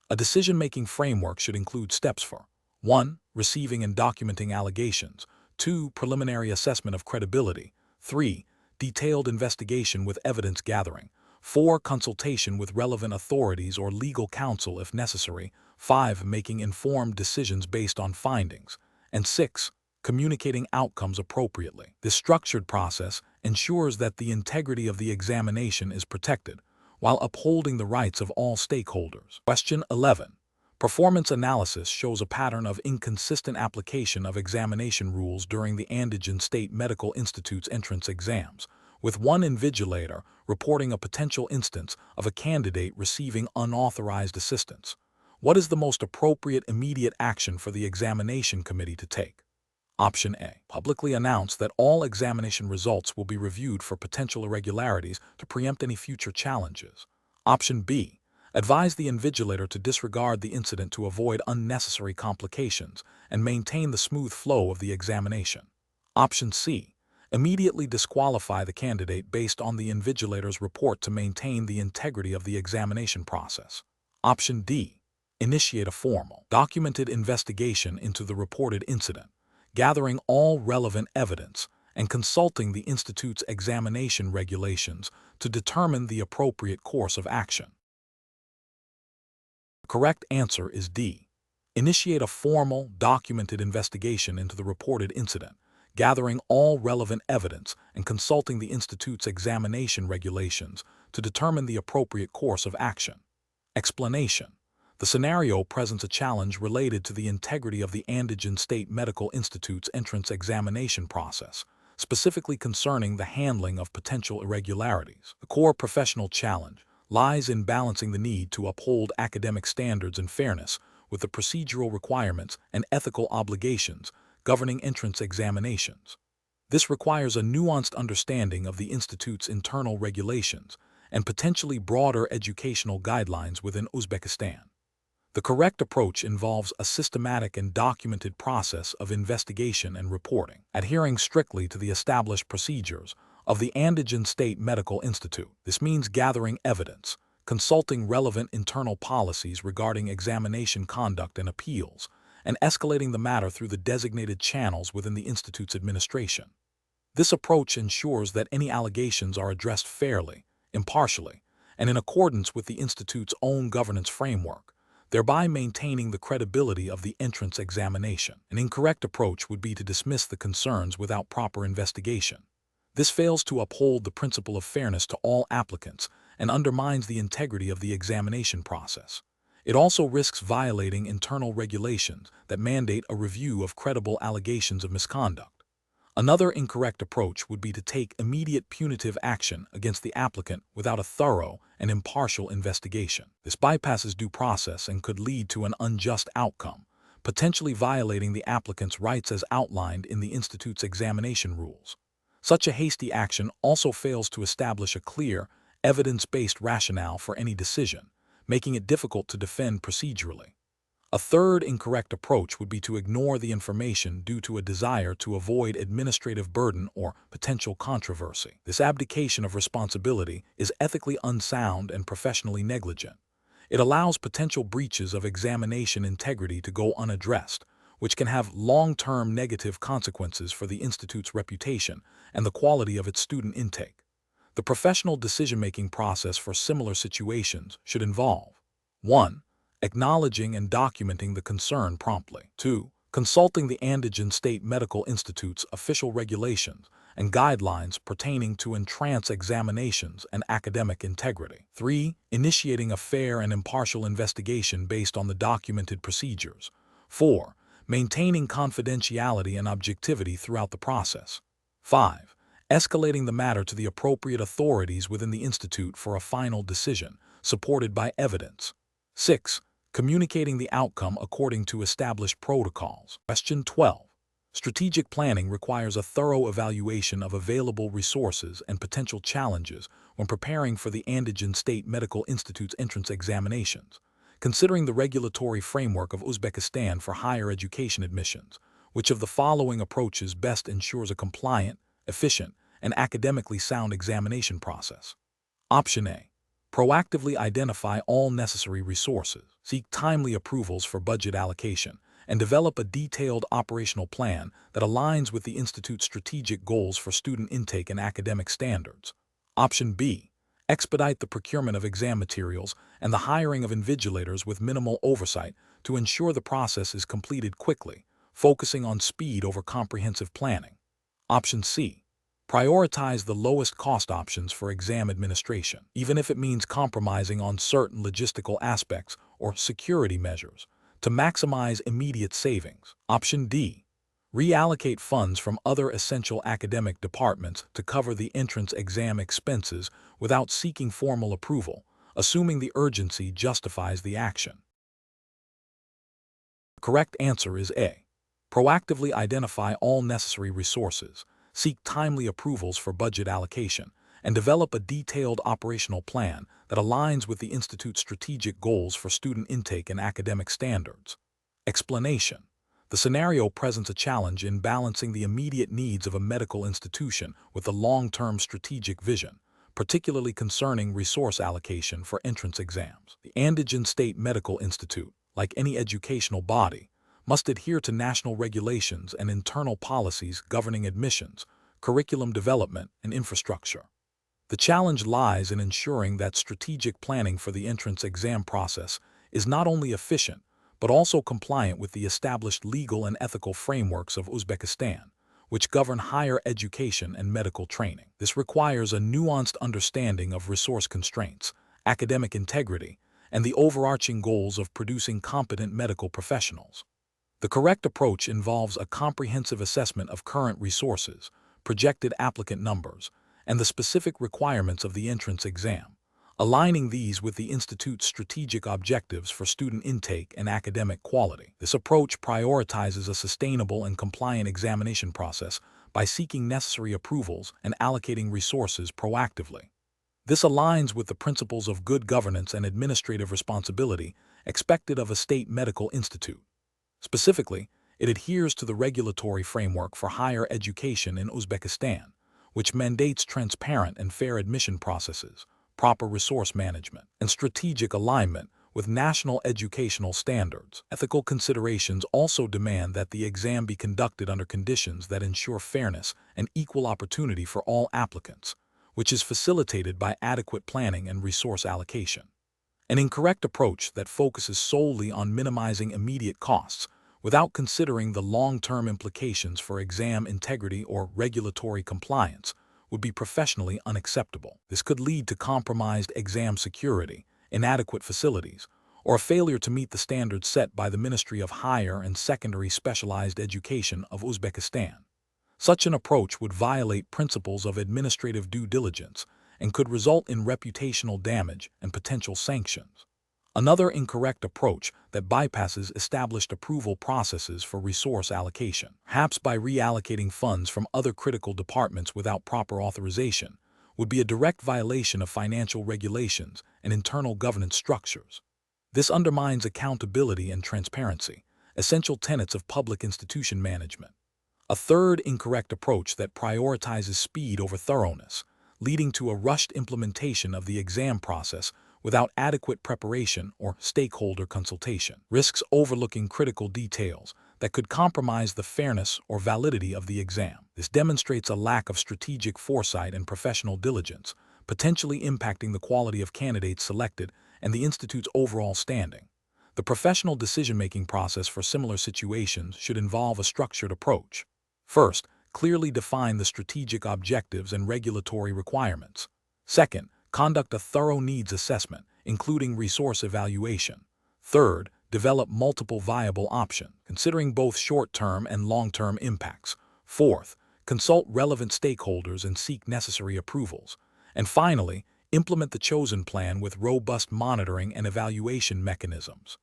A decision-making framework should include steps for 1. Receiving and documenting allegations, 2. Preliminary assessment of credibility, 3. Detailed investigation with evidence gathering, 4. Consultation with relevant authorities or legal counsel if necessary, 5. Making informed decisions based on findings, and 6. Communicating outcomes appropriately. This structured process ensures that the integrity of the examination is protected, while upholding the rights of all stakeholders. Question 11. Performance analysis shows a pattern of inconsistent application of examination rules during the Andijan State Medical Institute's entrance exams, with one invigilator reporting a potential instance of a candidate receiving unauthorized assistance. What is the most appropriate immediate action for the examination committee to take? Option A. Publicly announce that all examination results will be reviewed for potential irregularities to preempt any future challenges. Option B. Advise the invigilator to disregard the incident to avoid unnecessary complications and maintain the smooth flow of the examination. Option C. Immediately disqualify the candidate based on the invigilator's report to maintain the integrity of the examination process. Option D. Initiate a formal, documented investigation into the reported incident, gathering all relevant evidence and consulting the institute's examination regulations to determine the appropriate course of action. The correct answer is D. Initiate a formal, documented investigation into the reported incident, gathering all relevant evidence and consulting the institute's examination regulations to determine the appropriate course of action. Explanation. The scenario presents a challenge related to the integrity of the Andijan State Medical Institute's entrance examination process, specifically concerning the handling of potential irregularities. The core professional challenge lies in balancing the need to uphold academic standards and fairness with the procedural requirements and ethical obligations governing entrance examinations. This requires a nuanced understanding of the institute's internal regulations and potentially broader educational guidelines within Uzbekistan. The correct approach involves a systematic and documented process of investigation and reporting, adhering strictly to the established procedures of the Andijan State Medical Institute. This means gathering evidence, consulting relevant internal policies regarding examination conduct and appeals, and escalating the matter through the designated channels within the institute's administration. This approach ensures that any allegations are addressed fairly, impartially, and in accordance with the institute's own governance framework, thereby maintaining the credibility of the entrance examination. An incorrect approach would be to dismiss the concerns without proper investigation. This fails to uphold the principle of fairness to all applicants and undermines the integrity of the examination process. It also risks violating internal regulations that mandate a review of credible allegations of misconduct. Another incorrect approach would be to take immediate punitive action against the applicant without a thorough and impartial investigation. This bypasses due process and could lead to an unjust outcome, potentially violating the applicant's rights as outlined in the institute's examination rules. Such a hasty action also fails to establish a clear, evidence-based rationale for any decision, making it difficult to defend procedurally. A third incorrect approach would be to ignore the information due to a desire to avoid administrative burden or potential controversy. This abdication of responsibility is ethically unsound and professionally negligent. It allows potential breaches of examination integrity to go unaddressed, which can have long-term negative consequences for the institute's reputation and the quality of its student intake. The professional decision-making process for similar situations should involve 1. Acknowledging and documenting the concern promptly. 2. Consulting the Andijan State Medical Institute's official regulations and guidelines pertaining to entrance examinations and academic integrity. 3. Initiating a fair and impartial investigation based on the documented procedures. 4. Maintaining confidentiality and objectivity throughout the process. 5. Escalating the matter to the appropriate authorities within the institute for a final decision, supported by evidence. 6. Communicating the outcome according to established protocols. Question 12. Strategic planning requires a thorough evaluation of available resources and potential challenges when preparing for the Andijan State Medical Institute's entrance examinations. Considering the regulatory framework of Uzbekistan for higher education admissions, which of the following approaches best ensures a compliant, efficient, and academically sound examination process? Option A. Proactively identify all necessary resources, seek timely approvals for budget allocation, and develop a detailed operational plan that aligns with the institute's strategic goals for student intake and academic standards. Option B. Expedite the procurement of exam materials and the hiring of invigilators with minimal oversight to ensure the process is completed quickly, focusing on speed over comprehensive planning. Option C. Prioritize the lowest cost options for exam administration, even if it means compromising on certain logistical aspects or security measures, to maximize immediate savings. Option D. Reallocate funds from other essential academic departments to cover the entrance exam expenses without seeking formal approval, assuming the urgency justifies the action. The correct answer is A. Proactively identify all necessary resources, seek timely approvals for budget allocation, and develop a detailed operational plan that aligns with the Institute's strategic goals for student intake and academic standards. Explanation. The scenario presents a challenge in balancing the immediate needs of a medical institution with the long-term strategic vision, particularly concerning resource allocation for entrance exams. The Andijan State Medical Institute, like any educational body, must adhere to national regulations and internal policies governing admissions, curriculum development, and infrastructure. The challenge lies in ensuring that strategic planning for the entrance exam process is not only efficient, but also compliant with the established legal and ethical frameworks of Uzbekistan, which govern higher education and medical training. This requires a nuanced understanding of resource constraints, academic integrity, and the overarching goals of producing competent medical professionals. The correct approach involves a comprehensive assessment of current resources, projected applicant numbers, and the specific requirements of the entrance exam, aligning these with the Institute's strategic objectives for student intake and academic quality. This approach prioritizes a sustainable and compliant examination process by seeking necessary approvals and allocating resources proactively. This aligns with the principles of good governance and administrative responsibility expected of a state medical institute. Specifically, it adheres to the regulatory framework for higher education in Uzbekistan, which mandates transparent and fair admission processes, proper resource management, and strategic alignment with national educational standards. Ethical considerations also demand that the exam be conducted under conditions that ensure fairness and equal opportunity for all applicants, which is facilitated by adequate planning and resource allocation. An incorrect approach that focuses solely on minimizing immediate costs without considering the long-term implications for exam integrity or regulatory compliance would be professionally unacceptable. This could lead to compromised exam security, inadequate facilities, or a failure to meet the standards set by the Ministry of Higher and Secondary Specialized Education of Uzbekistan. Such an approach would violate principles of administrative due diligence and could result in reputational damage and potential sanctions. Another incorrect approach that bypasses established approval processes for resource allocation, perhaps by reallocating funds from other critical departments without proper authorization, would be a direct violation of financial regulations and internal governance structures. This undermines accountability and transparency, essential tenets of public institution management. A third incorrect approach that prioritizes speed over thoroughness, leading to a rushed implementation of the exam process without adequate preparation or stakeholder consultation, risks overlooking critical details that could compromise the fairness or validity of the exam. This demonstrates a lack of strategic foresight and professional diligence, potentially impacting the quality of candidates selected and the institute's overall standing. The professional decision-making process for similar situations should involve a structured approach. First, clearly define the strategic objectives and regulatory requirements. Second, conduct a thorough needs assessment, including resource evaluation. Third, develop multiple viable options, considering both short-term and long-term impacts. Fourth, consult relevant stakeholders and seek necessary approvals. And finally, implement the chosen plan with robust monitoring and evaluation mechanisms.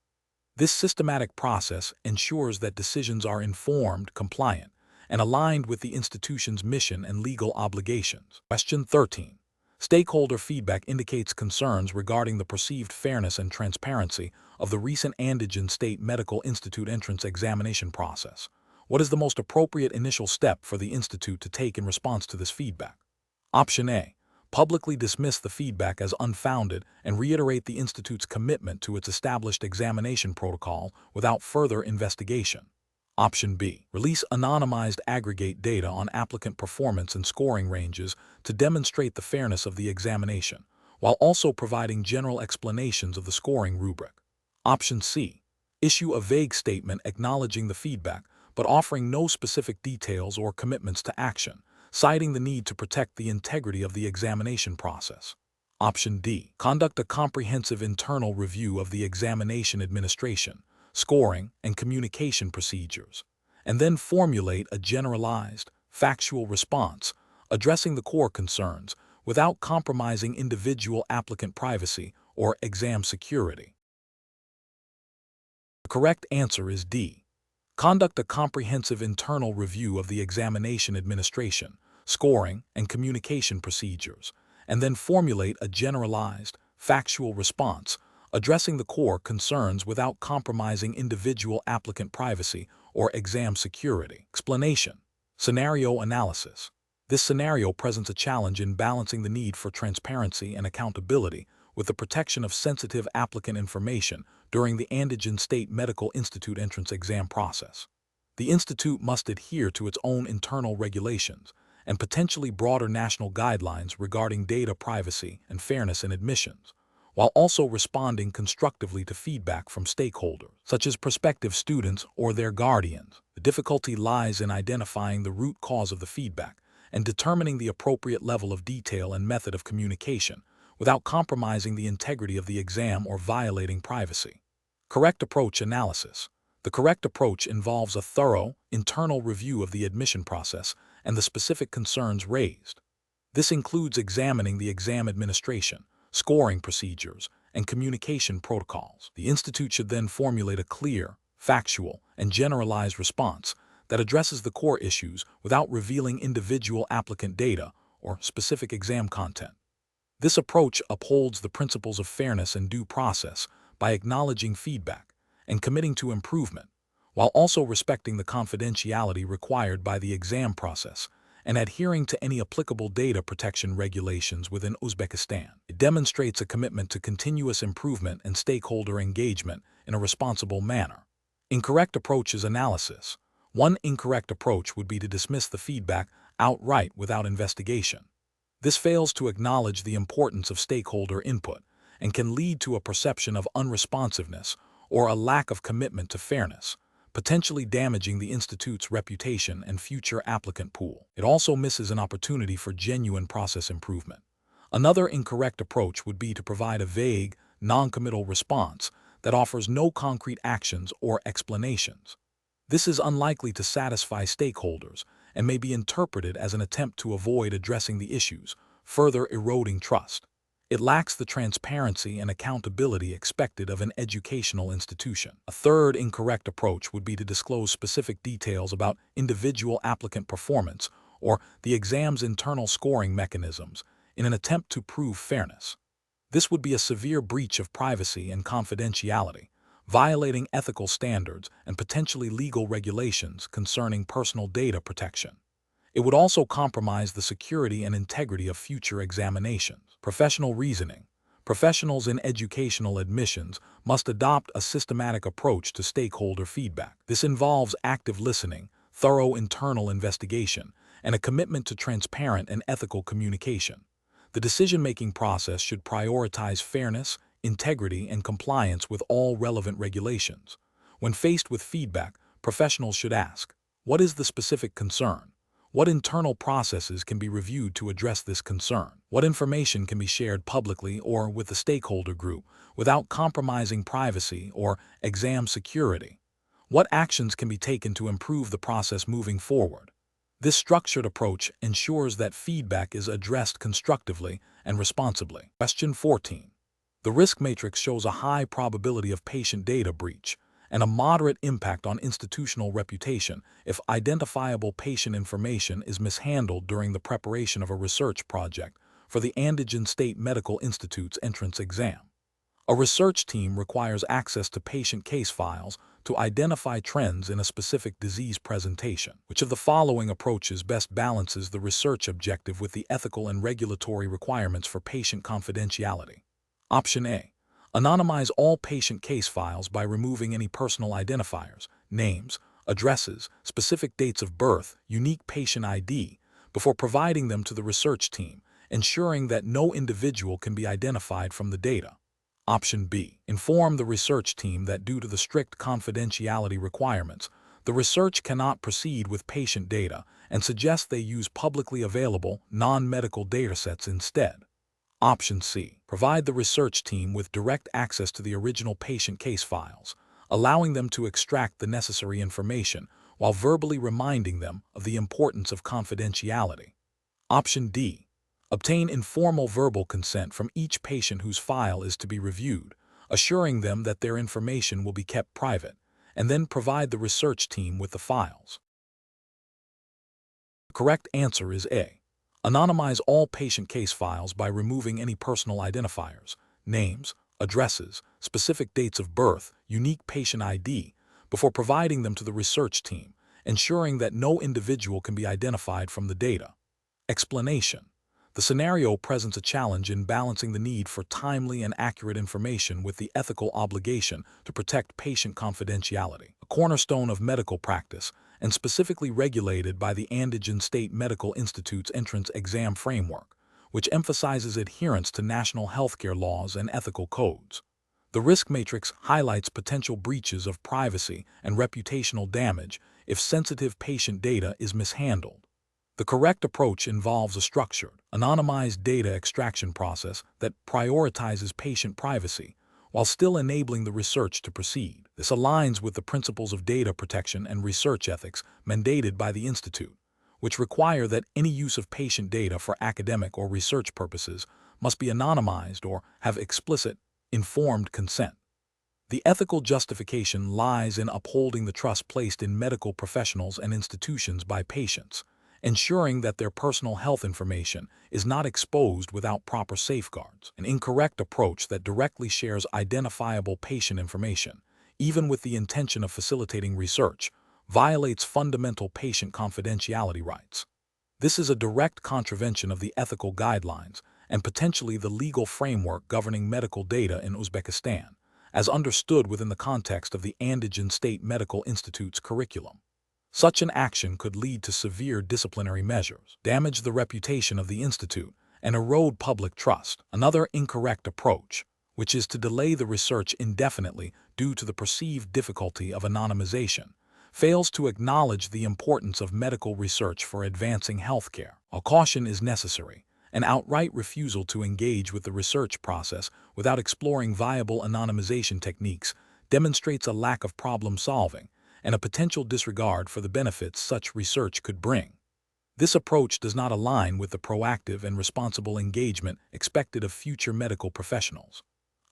This systematic process ensures that decisions are informed, compliant, and aligned with the institution's mission and legal obligations. Question 13. Stakeholder feedback indicates concerns regarding the perceived fairness and transparency of the recent Andijan State Medical Institute entrance examination process. What is the most appropriate initial step for the institute to take in response to this feedback? Option A. Publicly dismiss the feedback as unfounded and reiterate the institute's commitment to its established examination protocol without further investigation. Option B. Release anonymized aggregate data on applicant performance and scoring ranges to demonstrate the fairness of the examination, while also providing general explanations of the scoring rubric. Option C. Issue a vague statement acknowledging the feedback, but offering no specific details or commitments to action, citing the need to protect the integrity of the examination process. Option D. Conduct a comprehensive internal review of the examination administration, scoring, and communication procedures, and then formulate a generalized, factual response, addressing the core concerns without compromising individual applicant privacy or exam security. The correct answer is D. Conduct a comprehensive internal review of the examination administration, scoring, and communication procedures, and then formulate a generalized, factual response, addressing the core concerns without compromising individual applicant privacy or exam security. Explanation. Scenario analysis. This scenario presents a challenge in balancing the need for transparency and accountability with the protection of sensitive applicant information during the Andijan State Medical Institute entrance exam process. The institute must adhere to its own internal regulations and potentially broader national guidelines regarding data privacy and fairness in admissions, while also responding constructively to feedback from stakeholders, such as prospective students or their guardians. The difficulty lies in identifying the root cause of the feedback and determining the appropriate level of detail and method of communication without compromising the integrity of the exam or violating privacy. Correct approach analysis. The correct approach involves a thorough, internal review of the admission process and the specific concerns raised. This includes examining the exam administration, scoring procedures, and communication protocols. The institute should then formulate a clear, factual, and generalized response that addresses the core issues without revealing individual applicant data or specific exam content. This approach upholds the principles of fairness and due process by acknowledging feedback and committing to improvement, while also respecting the confidentiality required by the exam process and adhering to any applicable data protection regulations within Uzbekistan. It demonstrates a commitment to continuous improvement and stakeholder engagement in a responsible manner. Incorrect approaches analysis. One incorrect approach would be to dismiss the feedback outright without investigation. This fails to acknowledge the importance of stakeholder input and can lead to a perception of unresponsiveness or a lack of commitment to fairness, potentially damaging the institute's reputation and future applicant pool. It also misses an opportunity for genuine process improvement. Another incorrect approach would be to provide a vague, non-committal response that offers no concrete actions or explanations. This is unlikely to satisfy stakeholders and may be interpreted as an attempt to avoid addressing the issues, further eroding trust. It lacks the transparency and accountability expected of an educational institution. A third incorrect approach would be to disclose specific details about individual applicant performance or the exam's internal scoring mechanisms in an attempt to prove fairness. This would be a severe breach of privacy and confidentiality, violating ethical standards and potentially legal regulations concerning personal data protection. It would also compromise the security and integrity of future examinations. Professional reasoning. Professionals in educational admissions must adopt a systematic approach to stakeholder feedback. This involves active listening, thorough internal investigation, and a commitment to transparent and ethical communication. The decision-making process should prioritize fairness, integrity, and compliance with all relevant regulations. When faced with feedback, professionals should ask, what is the specific concern? What internal processes can be reviewed to address this concern? What information can be shared publicly or with the stakeholder group without compromising privacy or exam security? What actions can be taken to improve the process moving forward? This structured approach ensures that feedback is addressed constructively and responsibly. Question 14. The risk matrix shows a high probability of patient data breach and a moderate impact on institutional reputation if identifiable patient information is mishandled during the preparation of a research project for the Andijan State Medical Institute's entrance exam. A research team requires access to patient case files to identify trends in a specific disease presentation. Which of the following approaches best balances the research objective with the ethical and regulatory requirements for patient confidentiality? Option A. Anonymize all patient case files by removing any personal identifiers, names, addresses, specific dates of birth, unique patient ID, before providing them to the research team, ensuring that no individual can be identified from the data. Option B. Inform the research team that due to the strict confidentiality requirements, the research cannot proceed with patient data and suggest they use publicly available, non-medical datasets instead. Option C. Provide the research team with direct access to the original patient case files, allowing them to extract the necessary information while verbally reminding them of the importance of confidentiality. Option D. Obtain informal verbal consent from each patient whose file is to be reviewed, assuring them that their information will be kept private, and then provide the research team with the files. The correct answer is A. Anonymize all patient case files by removing any personal identifiers, names, addresses, specific dates of birth, unique patient ID, before providing them to the research team, ensuring that no individual can be identified from the data. Explanation. The scenario presents a challenge in balancing the need for timely and accurate information with the ethical obligation to protect patient confidentiality, a cornerstone of medical practice and specifically regulated by the Andijan State Medical Institute's entrance exam framework, which emphasizes adherence to national healthcare laws and ethical codes. The risk matrix highlights potential breaches of privacy and reputational damage if sensitive patient data is mishandled. The correct approach involves a structured, anonymized data extraction process that prioritizes patient privacy while still enabling the research to proceed. This aligns with the principles of data protection and research ethics mandated by the Institute, which require that any use of patient data for academic or research purposes must be anonymized or have explicit, informed consent. The ethical justification lies in upholding the trust placed in medical professionals and institutions by patients, ensuring that their personal health information is not exposed without proper safeguards. An incorrect approach that directly shares identifiable patient information, even with the intention of facilitating research, violates fundamental patient confidentiality rights. This is a direct contravention of the ethical guidelines and potentially the legal framework governing medical data in Uzbekistan, as understood within the context of the Andijan State Medical Institute's curriculum. Such an action could lead to severe disciplinary measures, damage the reputation of the institute, and erode public trust. Another incorrect approach, which is to delay the research indefinitely due to the perceived difficulty of anonymization, fails to acknowledge the importance of medical research for advancing healthcare. While caution is necessary, an outright refusal to engage with the research process without exploring viable anonymization techniques demonstrates a lack of problem-solving and a potential disregard for the benefits such research could bring. This approach does not align with the proactive and responsible engagement expected of future medical professionals.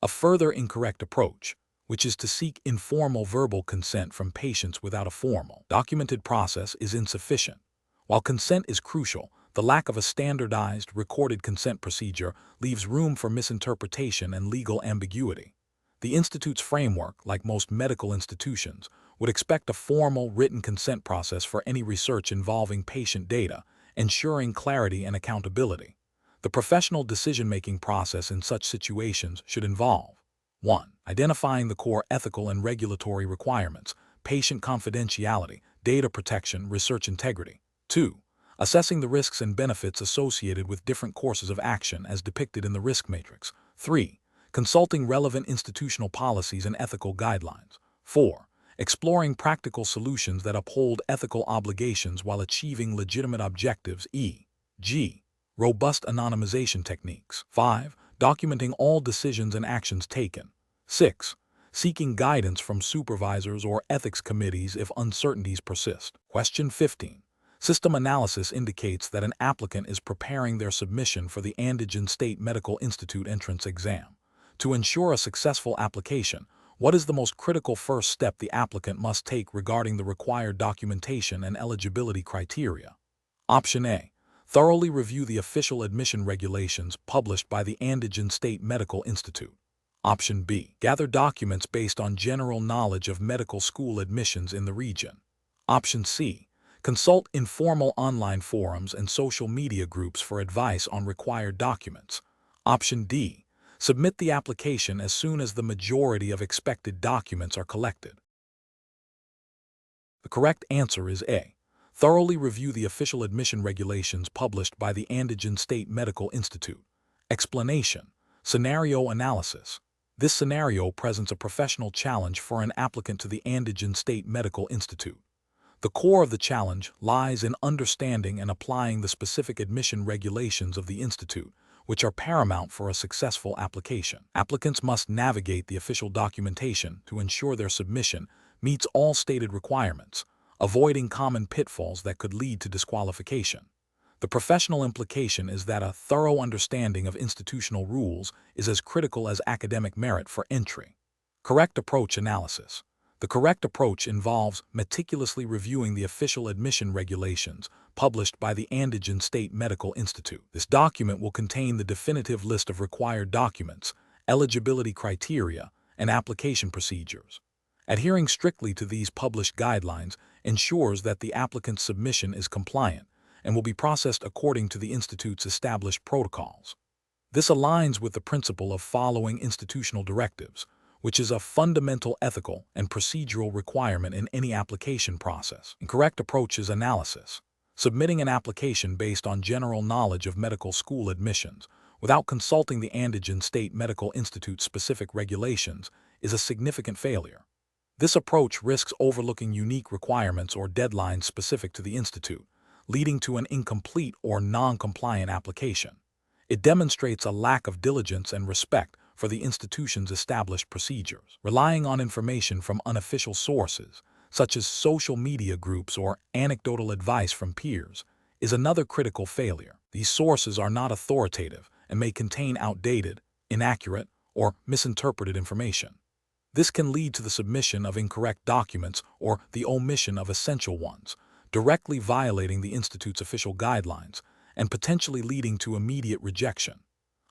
A further incorrect approach, which is to seek informal verbal consent from patients without a formal, documented process, is insufficient. While consent is crucial, the lack of a standardized, recorded consent procedure leaves room for misinterpretation and legal ambiguity. The Institute's framework, like most medical institutions, would expect a formal written consent process for any research involving patient data, ensuring clarity and accountability. The professional decision-making process in such situations should involve 1. Identifying the core ethical and regulatory requirements, patient confidentiality, data protection, research integrity. 2. Assessing the risks and benefits associated with different courses of action as depicted in the risk matrix. 3. Consulting relevant institutional policies and ethical guidelines. 4. Exploring practical solutions that uphold ethical obligations while achieving legitimate objectives, e.g., robust anonymization techniques. 5. Documenting all decisions and actions taken. 6. Seeking guidance from supervisors or ethics committees if uncertainties persist. Question 15. System analysis indicates that an applicant is preparing their submission for the Andijan State Medical Institute entrance exam. To ensure a successful application, what is the most critical first step the applicant must take regarding the required documentation and eligibility criteria? Option A. Thoroughly review the official admission regulations published by the Andijan State Medical Institute. Option B. Gather documents based on general knowledge of medical school admissions in the region. Option C. Consult informal online forums and social media groups for advice on required documents. Option D. Submit the application as soon as the majority of expected documents are collected. The correct answer is A. Thoroughly review the official admission regulations published by the Andijan State Medical Institute. Explanation. Scenario analysis. This scenario presents a professional challenge for an applicant to the Andijan State Medical Institute. The core of the challenge lies in understanding and applying the specific admission regulations of the Institute, which are paramount for a successful application. Applicants must navigate the official documentation to ensure their submission meets all stated requirements, avoiding common pitfalls that could lead to disqualification. The professional implication is that a thorough understanding of institutional rules is as critical as academic merit for entry. Correct approach analysis. The correct approach involves meticulously reviewing the official admission regulations published by the Andijan State Medical Institute. This document will contain the definitive list of required documents, eligibility criteria, and application procedures. Adhering strictly to these published guidelines ensures that the applicant's submission is compliant and will be processed according to the Institute's established protocols. This aligns with the principle of following institutional directives, which is a fundamental ethical and procedural requirement in any application process. Correct approach is analysis. Submitting an application based on general knowledge of medical school admissions without consulting the Andijan State Medical Institute's specific regulations is a significant failure. This approach risks overlooking unique requirements or deadlines specific to the institute, leading to an incomplete or non-compliant application. It demonstrates a lack of diligence and respect for the institution's established procedures. Relying on information from unofficial sources, such as social media groups or anecdotal advice from peers, is another critical failure. These sources are not authoritative and may contain outdated, inaccurate, or misinterpreted information. This can lead to the submission of incorrect documents or the omission of essential ones, directly violating the Institute's official guidelines and potentially leading to immediate rejection.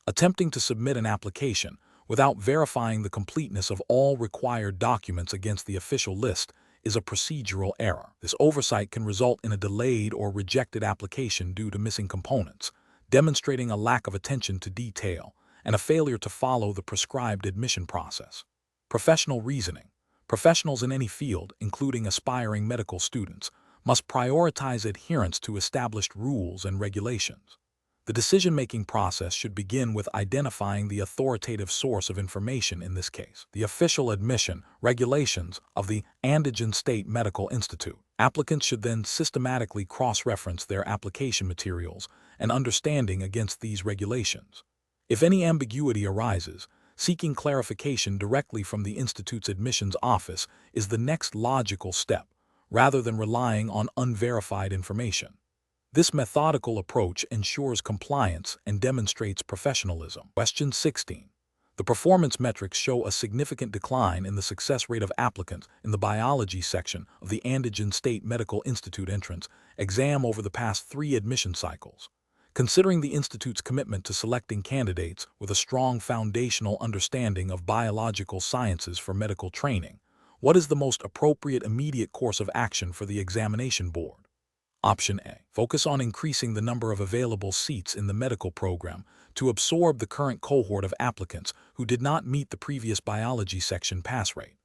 Attempting to submit an application without verifying the completeness of all required documents against the official list is a procedural error. This oversight can result in a delayed or rejected application due to missing components, demonstrating a lack of attention to detail and a failure to follow the prescribed admission process. Professional reasoning. Professionals in any field, including aspiring medical students, must prioritize adherence to established rules and regulations. The decision-making process should begin with identifying the authoritative source of information in this case, the official admission regulations of the Andijan State Medical Institute. Applicants should then systematically cross-reference their application materials and understanding against these regulations. If any ambiguity arises, seeking clarification directly from the Institute's admissions office is the next logical step, rather than relying on unverified information. This methodical approach ensures compliance and demonstrates professionalism. Question 16. The performance metrics show a significant decline in the success rate of applicants in the biology section of the Andijan State Medical Institute entrance exam over the past 3 admission cycles. Considering the Institute's commitment to selecting candidates with a strong foundational understanding of biological sciences for medical training, what is the most appropriate immediate course of action for the examination board? Option A. Focus on increasing the number of available seats in the medical program to absorb the current cohort of applicants who did not meet the previous biology section pass rate.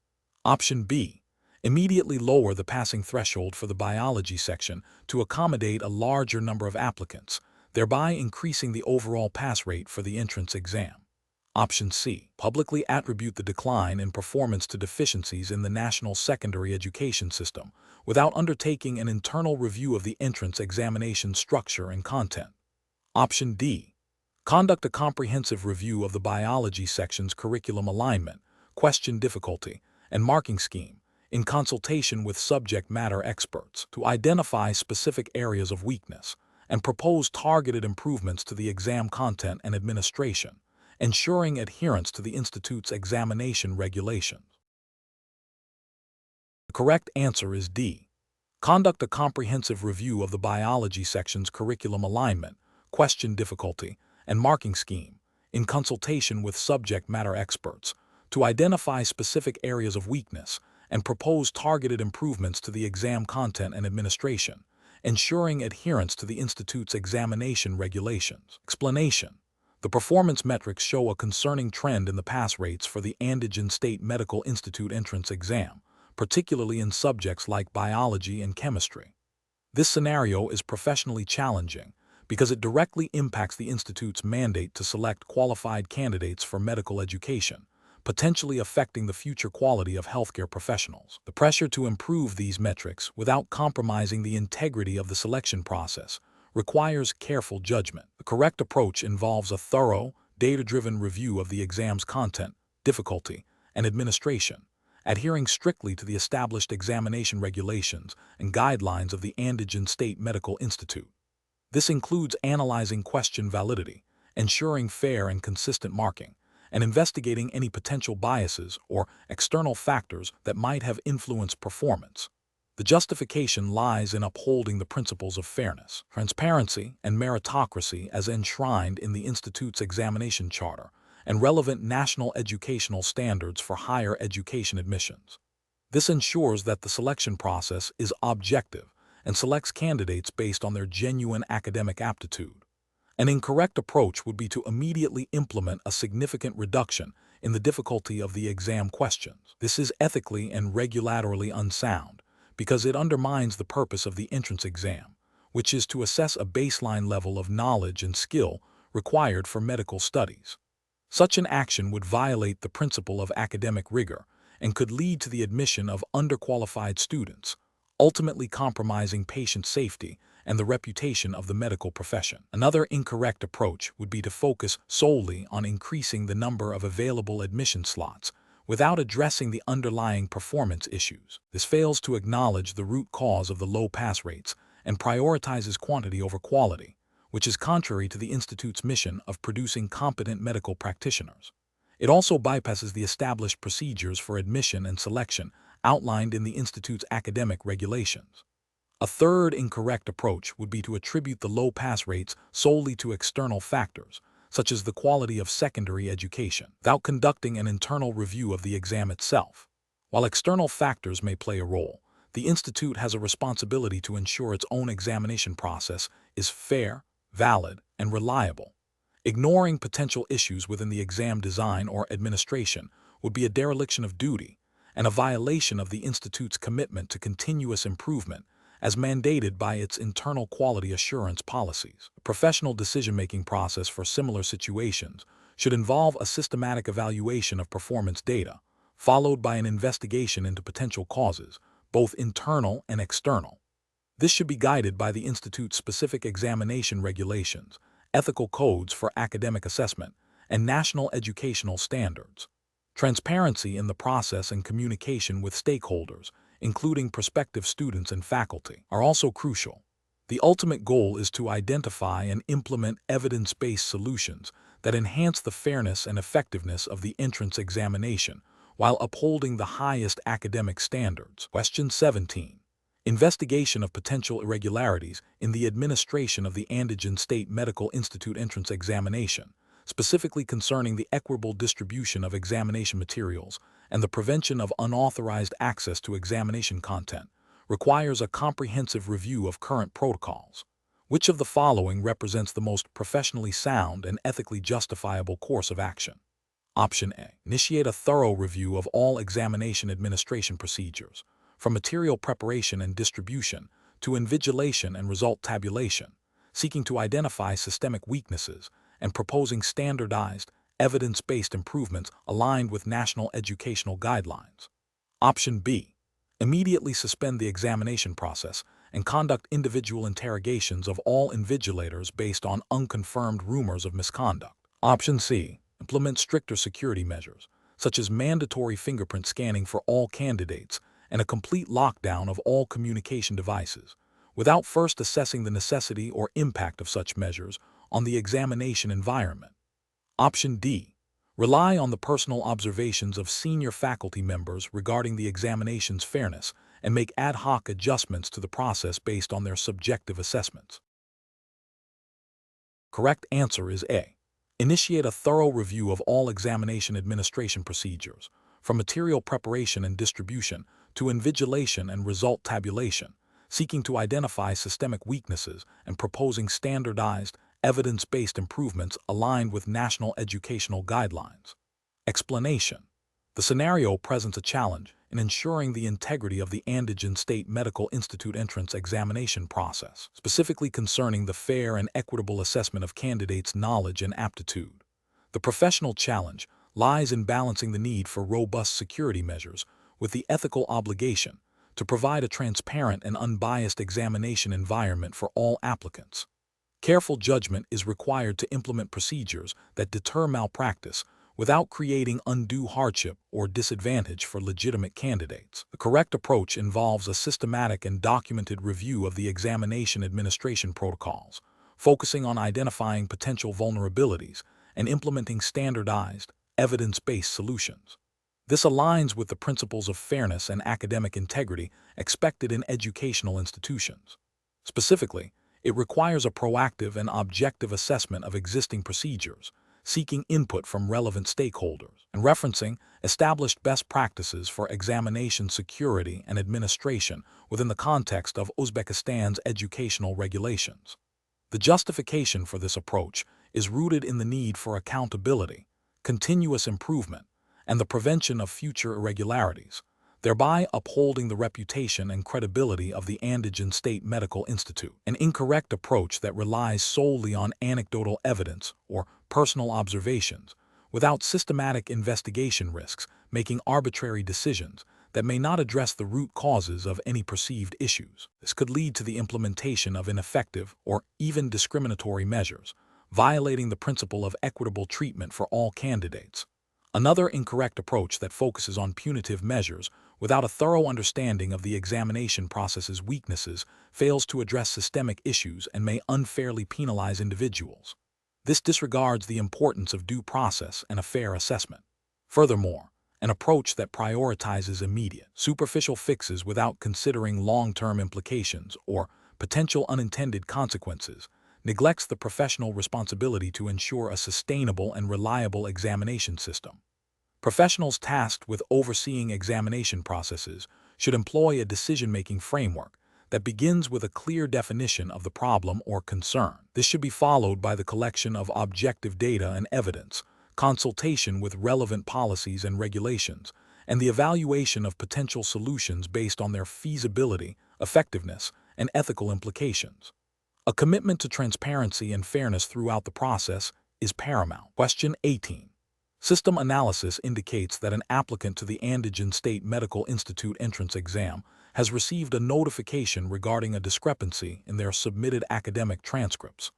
Option B. Immediately lower the passing threshold for the biology section to accommodate a larger number of applicants, thereby increasing the overall pass rate for the entrance exam. Option C. Publicly attribute the decline in performance to deficiencies in the national secondary education system without undertaking an internal review of the entrance examination structure and content. Option D. Conduct a comprehensive review of the biology section's curriculum alignment, question difficulty, and marking scheme in consultation with subject matter experts to identify specific areas of weakness and propose targeted improvements to the exam content and administration, ensuring adherence to the Institute's examination regulations. The correct answer is D. Conduct a comprehensive review of the biology section's curriculum alignment, question difficulty, and marking scheme, in consultation with subject matter experts, to identify specific areas of weakness and propose targeted improvements to the exam content and administration, ensuring adherence to the Institute's examination regulations. Explanation. The performance metrics show a concerning trend in the pass rates for the Andijan State Medical Institute entrance exam, particularly in subjects like biology and chemistry. This scenario is professionally challenging because it directly impacts the Institute's mandate to select qualified candidates for medical education, potentially affecting the future quality of healthcare professionals. The pressure to improve these metrics without compromising the integrity of the selection process requires careful judgment. The correct approach involves a thorough, data-driven review of the exam's content, difficulty, and administration, adhering strictly to the established examination regulations and guidelines of the Andijan State Medical Institute. This includes analyzing question validity, ensuring fair and consistent marking, and investigating any potential biases or external factors that might have influenced performance. The justification lies in upholding the principles of fairness, transparency, and meritocracy as enshrined in the Institute's examination charter and relevant national educational standards for higher education admissions. This ensures that the selection process is objective and selects candidates based on their genuine academic aptitude. An incorrect approach would be to immediately implement a significant reduction in the difficulty of the exam questions. This is ethically and regulatorily unsound because it undermines the purpose of the entrance exam, which is to assess a baseline level of knowledge and skill required for medical studies. Such an action would violate the principle of academic rigor and could lead to the admission of underqualified students, ultimately compromising patient safety and the reputation of the medical profession. Another incorrect approach would be to focus solely on increasing the number of available admission slots without addressing the underlying performance issues. This fails to acknowledge the root cause of the low pass rates and prioritizes quantity over quality, which is contrary to the Institute's mission of producing competent medical practitioners. It also bypasses the established procedures for admission and selection outlined in the Institute's academic regulations. A third incorrect approach would be to attribute the low pass rates solely to external factors, such as the quality of secondary education, without conducting an internal review of the exam itself. While external factors may play a role, the Institute has a responsibility to ensure its own examination process is fair, valid, and reliable. Ignoring potential issues within the exam design or administration would be a dereliction of duty and a violation of the Institute's commitment to continuous improvement as mandated by its internal quality assurance policies. A professional decision-making process for similar situations should involve a systematic evaluation of performance data, followed by an investigation into potential causes, both internal and external. This should be guided by the Institute's specific examination regulations, ethical codes for academic assessment, and national educational standards. Transparency in the process and communication with stakeholders, including prospective students and faculty, are also crucial. The ultimate goal is to identify and implement evidence-based solutions that enhance the fairness and effectiveness of the entrance examination while upholding the highest academic standards. Question 17. Investigation of potential irregularities in the administration of the Andijan State Medical Institute entrance examination, specifically concerning the equitable distribution of examination materials and the prevention of unauthorized access to examination content, requires a comprehensive review of current protocols. Which of the following represents the most professionally sound and ethically justifiable course of action? Option A. Initiate a thorough review of all examination administration procedures, from material preparation and distribution to invigilation and result tabulation, seeking to identify systemic weaknesses and proposing standardized, evidence-based improvements aligned with national educational guidelines. Option B. Immediately suspend the examination process and conduct individual interrogations of all invigilators based on unconfirmed rumors of misconduct. Option C. Implement stricter security measures, such as mandatory fingerprint scanning for all candidates and a complete lockdown of all communication devices, without first assessing the necessity or impact of such measures on the examination environment. Option D. Rely on the personal observations of senior faculty members regarding the examination's fairness and make ad hoc adjustments to the process based on their subjective assessments. Correct answer is A. Initiate a thorough review of all examination administration procedures, from material preparation and distribution to invigilation and result tabulation, seeking to identify systemic weaknesses and proposing standardized, evidence-based improvements aligned with national educational guidelines. Explanation. The scenario presents a challenge in ensuring the integrity of the Andijan State Medical Institute entrance examination process, specifically concerning the fair and equitable assessment of candidates' knowledge and aptitude. The professional challenge lies in balancing the need for robust security measures with the ethical obligation to provide a transparent and unbiased examination environment for all applicants. Careful judgment is required to implement procedures that deter malpractice without creating undue hardship or disadvantage for legitimate candidates. The correct approach involves a systematic and documented review of the examination administration protocols, focusing on identifying potential vulnerabilities and implementing standardized, evidence-based solutions. This aligns with the principles of fairness and academic integrity expected in educational institutions. Specifically, it requires a proactive and objective assessment of existing procedures, seeking input from relevant stakeholders, and referencing established best practices for examination security and administration within the context of Uzbekistan's educational regulations. The justification for this approach is rooted in the need for accountability, continuous improvement, and the prevention of future irregularities, thereby upholding the reputation and credibility of the Andijan State Medical Institute. An incorrect approach that relies solely on anecdotal evidence or personal observations, without systematic investigation risks, making arbitrary decisions that may not address the root causes of any perceived issues. This could lead to the implementation of ineffective or even discriminatory measures, violating the principle of equitable treatment for all candidates. Another incorrect approach that focuses on punitive measures without a thorough understanding of the examination process's weaknesses fails to address systemic issues and may unfairly penalize individuals. This disregards the importance of due process and a fair assessment. Furthermore, an approach that prioritizes immediate, superficial fixes without considering long-term implications or potential unintended consequences neglects the professional responsibility to ensure a sustainable and reliable examination system. Professionals tasked with overseeing examination processes should employ a decision-making framework that begins with a clear definition of the problem or concern. This should be followed by the collection of objective data and evidence, consultation with relevant policies and regulations, and the evaluation of potential solutions based on their feasibility, effectiveness, and ethical implications. A commitment to transparency and fairness throughout the process is paramount. Question 18. System analysis indicates that an applicant to the Andijan State Medical Institute entrance exam has received a notification regarding a discrepancy in their submitted academic transcripts.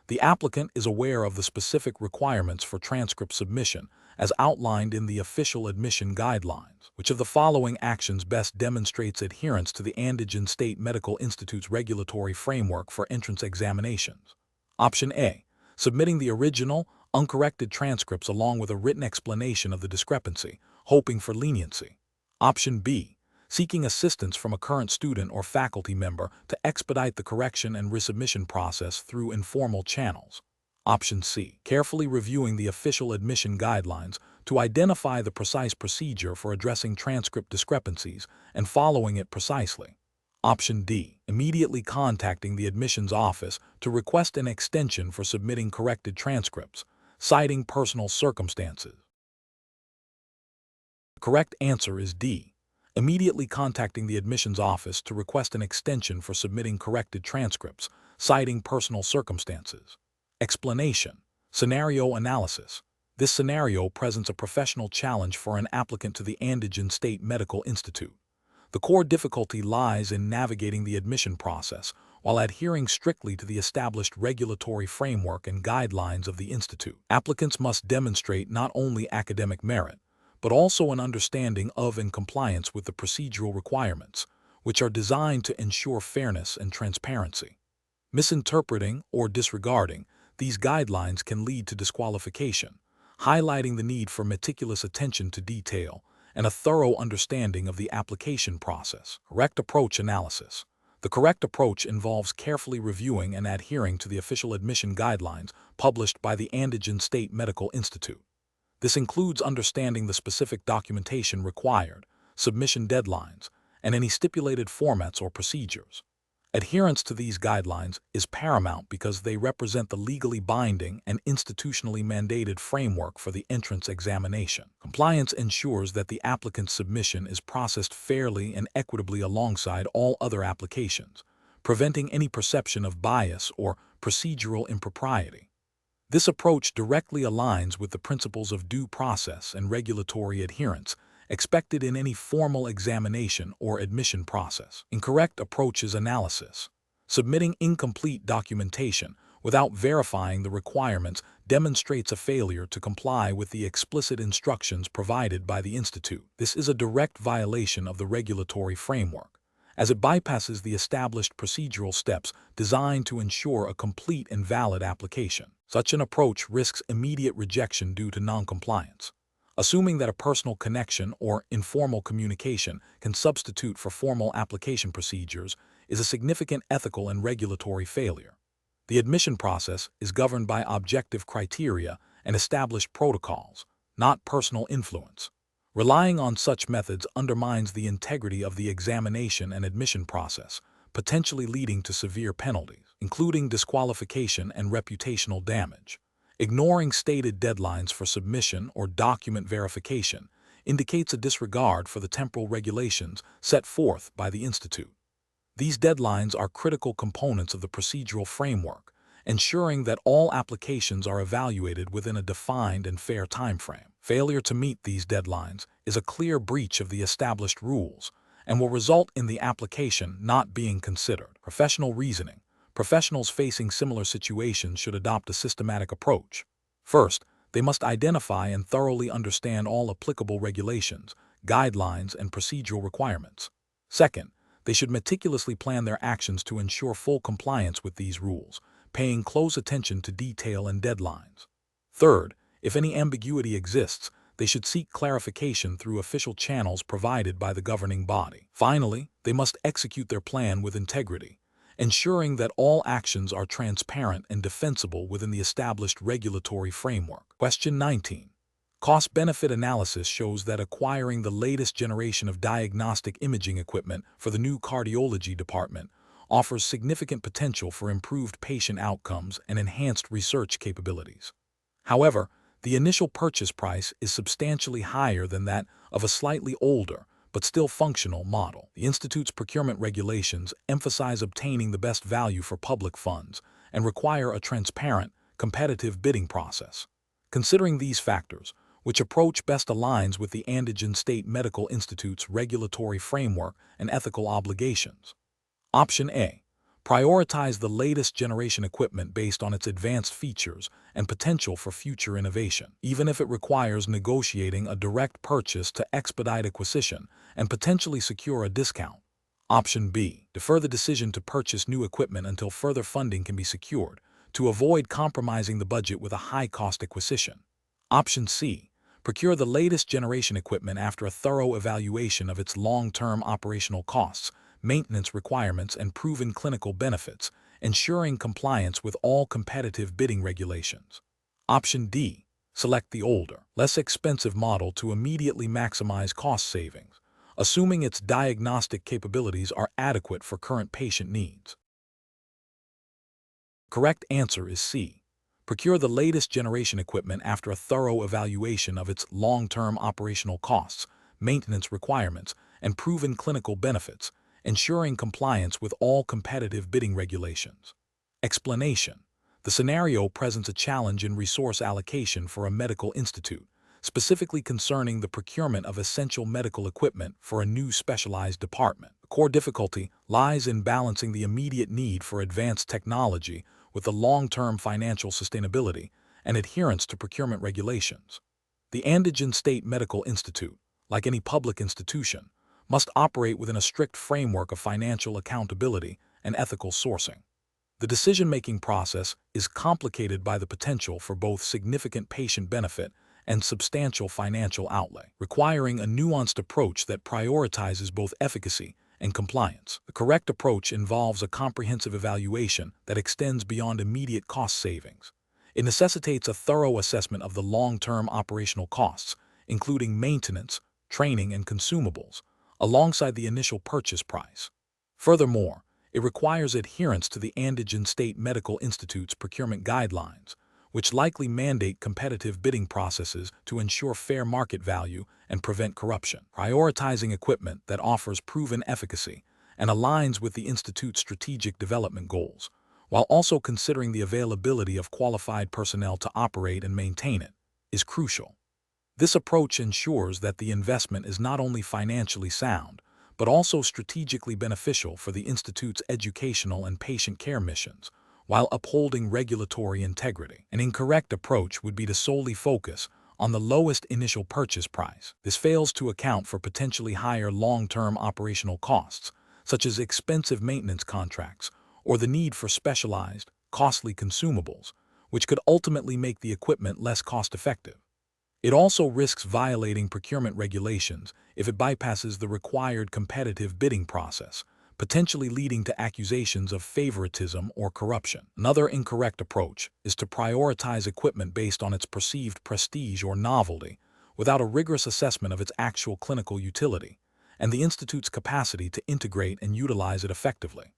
The applicant is aware of the specific requirements for transcript submission as outlined in the official admission guidelines. Which of the following actions best demonstrates adherence to the Andijan State Medical Institute's regulatory framework for entrance examinations? Option A. Submitting the original, uncorrected transcripts along with a written explanation of the discrepancy, hoping for leniency. Option B. Seeking assistance from a current student or faculty member to expedite the correction and resubmission process through informal channels. Option C. Carefully reviewing the official admission guidelines to identify the precise procedure for addressing transcript discrepancies and following it precisely. Option D. Immediately contacting the admissions office to request an extension for submitting corrected transcripts, citing personal circumstances. The correct answer is D. Immediately contacting the admissions office to request an extension for submitting corrected transcripts, citing personal circumstances. Explanation. Scenario analysis. This scenario presents a professional challenge for an applicant to the Andijan State Medical Institute. The core difficulty lies in navigating the admission process while adhering strictly to the established regulatory framework and guidelines of the institute. Applicants must demonstrate not only academic merit, but also an understanding of and compliance with the procedural requirements, which are designed to ensure fairness and transparency. Misinterpreting or disregarding these guidelines can lead to disqualification, highlighting the need for meticulous attention to detail and a thorough understanding of the application process. Correct approach analysis. The correct approach involves carefully reviewing and adhering to the official admission guidelines published by the Andijan State Medical Institute. This includes understanding the specific documentation required, submission deadlines, and any stipulated formats or procedures. Adherence to these guidelines is paramount because they represent the legally binding and institutionally mandated framework for the entrance examination. Compliance ensures that the applicant's submission is processed fairly and equitably alongside all other applications, preventing any perception of bias or procedural impropriety. This approach directly aligns with the principles of due process and regulatory adherence expected in any formal examination or admission process. Incorrect approaches analysis. Submitting incomplete documentation without verifying the requirements demonstrates a failure to comply with the explicit instructions provided by the institute. This is a direct violation of the regulatory framework, as it bypasses the established procedural steps designed to ensure a complete and valid application. Such an approach risks immediate rejection due to noncompliance. Assuming that a personal connection or informal communication can substitute for formal application procedures is a significant ethical and regulatory failure. The admission process is governed by objective criteria and established protocols, not personal influence. Relying on such methods undermines the integrity of the examination and admission process, potentially leading to severe penalties, including disqualification and reputational damage. Ignoring stated deadlines for submission or document verification indicates a disregard for the temporal regulations set forth by the Institute. These deadlines are critical components of the procedural framework, ensuring that all applications are evaluated within a defined and fair timeframe. Failure to meet these deadlines is a clear breach of the established rules and will result in the application not being considered. Professional reasoning. Professionals facing similar situations should adopt a systematic approach. First, they must identify and thoroughly understand all applicable regulations, guidelines, and procedural requirements. Second, they should meticulously plan their actions to ensure full compliance with these rules, paying close attention to detail and deadlines. Third, if any ambiguity exists, they should seek clarification through official channels provided by the governing body. Finally, they must execute their plan with integrity, ensuring that all actions are transparent and defensible within the established regulatory framework. Question 19. Cost-benefit analysis shows that acquiring the latest generation of diagnostic imaging equipment for the new cardiology department offers significant potential for improved patient outcomes and enhanced research capabilities. However, the initial purchase price is substantially higher than that of a slightly older, but still functional model. The Institute's procurement regulations emphasize obtaining the best value for public funds and require a transparent, competitive bidding process. Considering these factors, which approach best aligns with the Andijan State Medical Institute's regulatory framework and ethical obligations? Option A. Prioritize the latest generation equipment based on its advanced features and potential for future innovation, even if it requires negotiating a direct purchase to expedite acquisition and potentially secure a discount. Option B. Defer the decision to purchase new equipment until further funding can be secured, to avoid compromising the budget with a high-cost acquisition. Option C. Procure the latest generation equipment after a thorough evaluation of its long-term operational costs, maintenance requirements, and proven clinical benefits, ensuring compliance with all competitive bidding regulations. Option D. Select the older, less expensive model to immediately maximize cost savings, assuming its diagnostic capabilities are adequate for current patient needs. Correct answer is C. Procure the latest generation equipment after a thorough evaluation of its long-term operational costs, maintenance requirements, and proven clinical benefits, ensuring compliance with all competitive bidding regulations. Explanation. The scenario presents a challenge in resource allocation for a medical institute, specifically concerning the procurement of essential medical equipment for a new specialized department. The core difficulty lies in balancing the immediate need for advanced technology with the long-term financial sustainability and adherence to procurement regulations. The Andijan State Medical Institute, like any public institution, must operate within a strict framework of financial accountability and ethical sourcing. The decision-making process is complicated by the potential for both significant patient benefit and substantial financial outlay, requiring a nuanced approach that prioritizes both efficacy and compliance. The correct approach involves a comprehensive evaluation that extends beyond immediate cost savings. It necessitates a thorough assessment of the long-term operational costs, including maintenance, training, and consumables, alongside the initial purchase price. Furthermore, it requires adherence to the Andijan State Medical Institute's procurement guidelines, which likely mandate competitive bidding processes to ensure fair market value and prevent corruption. Prioritizing equipment that offers proven efficacy and aligns with the Institute's strategic development goals, while also considering the availability of qualified personnel to operate and maintain it, is crucial. This approach ensures that the investment is not only financially sound, but also strategically beneficial for the Institute's educational and patient care missions, while upholding regulatory integrity. An incorrect approach would be to solely focus on the lowest initial purchase price. This fails to account for potentially higher long-term operational costs, such as expensive maintenance contracts or the need for specialized, costly consumables, which could ultimately make the equipment less cost-effective. It also risks violating procurement regulations if it bypasses the required competitive bidding process, potentially leading to accusations of favoritism or corruption. Another incorrect approach is to prioritize equipment based on its perceived prestige or novelty, without a rigorous assessment of its actual clinical utility and the institute's capacity to integrate and utilize it effectively.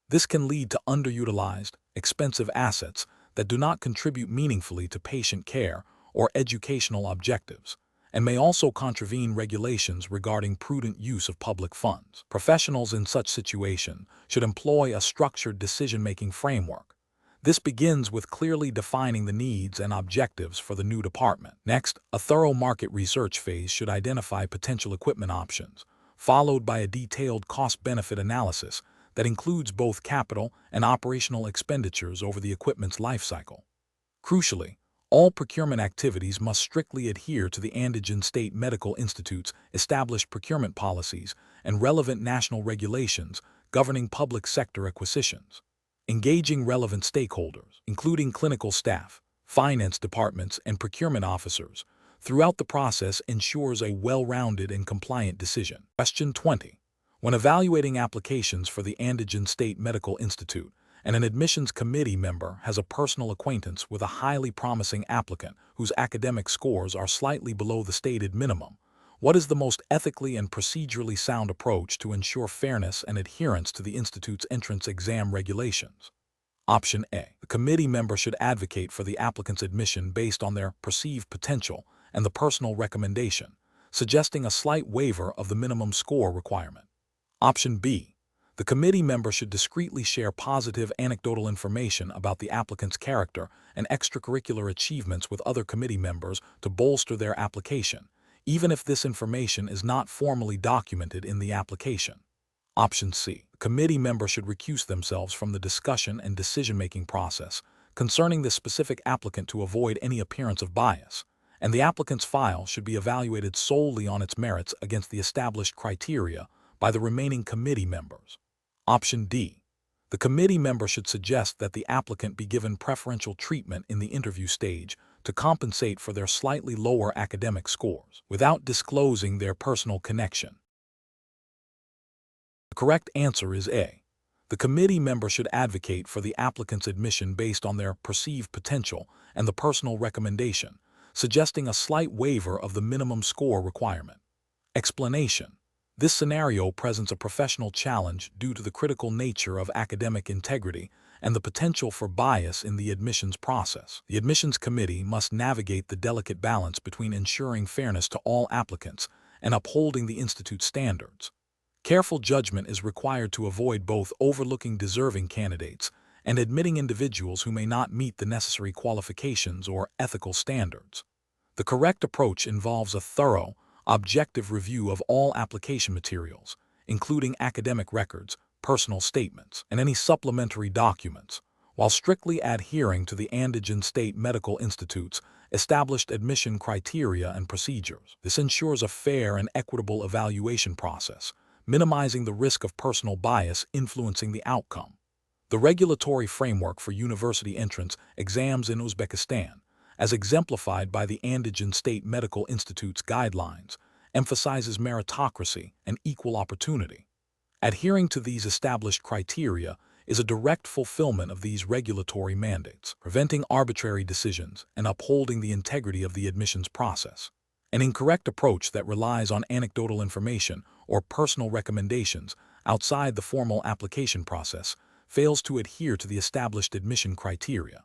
This can lead to underutilized, expensive assets that do not contribute meaningfully to patient care or educational objectives, and may also contravene regulations regarding prudent use of public funds. Professionals in such situations should employ a structured decision-making framework. This begins with clearly defining the needs and objectives for the new department. Next, a thorough market research phase should identify potential equipment options, followed by a detailed cost-benefit analysis that includes both capital and operational expenditures over the equipment's life cycle. Crucially, all procurement activities must strictly adhere to the Andijan State Medical Institute's established procurement policies and relevant national regulations governing public sector acquisitions. Engaging relevant stakeholders, including clinical staff, finance departments, and procurement officers, throughout the process ensures a well-rounded and compliant decision. Question 20. When evaluating applications for the Andijan State Medical Institute, and an admissions committee member has a personal acquaintance with a highly promising applicant whose academic scores are slightly below the stated minimum, what is the most ethically and procedurally sound approach to ensure fairness and adherence to the institute's entrance exam regulations? Option A. The committee member should advocate for the applicant's admission based on their perceived potential and the personal recommendation, suggesting a slight waiver of the minimum score requirement. Option B. The committee member should discreetly share positive anecdotal information about the applicant's character and extracurricular achievements with other committee members to bolster their application, even if this information is not formally documented in the application. Option C. The committee member should recuse themselves from the discussion and decision-making process concerning the specific applicant to avoid any appearance of bias, and the applicant's file should be evaluated solely on its merits against the established criteria by the remaining committee members. Option D. The committee member should suggest that the applicant be given preferential treatment in the interview stage to compensate for their slightly lower academic scores, without disclosing their personal connection. The correct answer is A. The committee member should advocate for the applicant's admission based on their perceived potential and the personal recommendation, suggesting a slight waiver of the minimum score requirement. Explanation. This scenario presents a professional challenge due to the critical nature of academic integrity and the potential for bias in the admissions process. The admissions committee must navigate the delicate balance between ensuring fairness to all applicants and upholding the institute's standards. Careful judgment is required to avoid both overlooking deserving candidates and admitting individuals who may not meet the necessary qualifications or ethical standards. The correct approach involves a thorough, objective review of all application materials, including academic records, personal statements, and any supplementary documents, while strictly adhering to the Andijan State Medical Institute's established admission criteria and procedures. This ensures a fair and equitable evaluation process, minimizing the risk of personal bias influencing the outcome. The regulatory framework for university entrance exams in Uzbekistan, as exemplified by the Andijan State Medical Institute's guidelines, emphasizes meritocracy and equal opportunity. Adhering to these established criteria is a direct fulfillment of these regulatory mandates, preventing arbitrary decisions and upholding the integrity of the admissions process. An incorrect approach that relies on anecdotal information or personal recommendations outside the formal application process fails to adhere to the established admission criteria.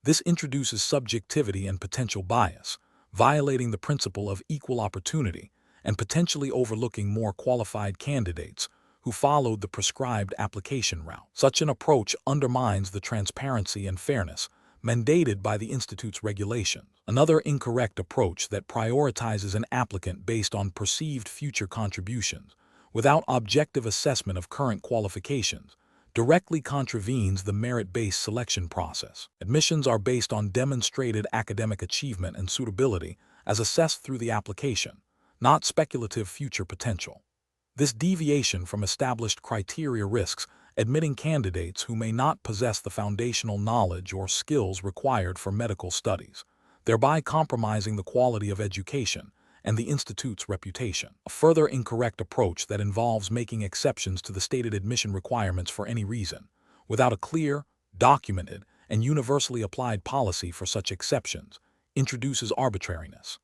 This introduces subjectivity and potential bias, violating the principle of equal opportunity and potentially overlooking more qualified candidates who followed the prescribed application route. Such an approach undermines the transparency and fairness mandated by the Institute's regulations. Another incorrect approach that prioritizes an applicant based on perceived future contributions, without objective assessment of current qualifications, directly contravenes the merit-based selection process. Admissions are based on demonstrated academic achievement and suitability as assessed through the application, not speculative future potential. This deviation from established criteria risks admitting candidates who may not possess the foundational knowledge or skills required for medical studies, thereby compromising the quality of education and the institute's reputation. A further incorrect approach that involves making exceptions to the stated admission requirements for any reason, without a clear, documented, and universally applied policy for such exceptions, introduces arbitrariness.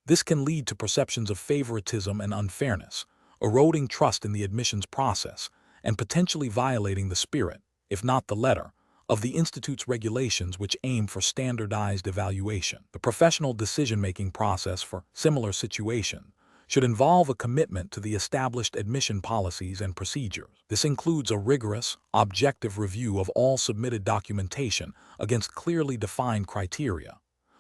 This can lead to perceptions of favoritism and unfairness, eroding trust in the admissions process and potentially violating the spirit, if not the letter, of the Institute's regulations which aim for standardized evaluation. The professional decision-making process for similar situations should involve a commitment to the established admission policies and procedures. This includes a rigorous, objective review of all submitted documentation against clearly defined criteria.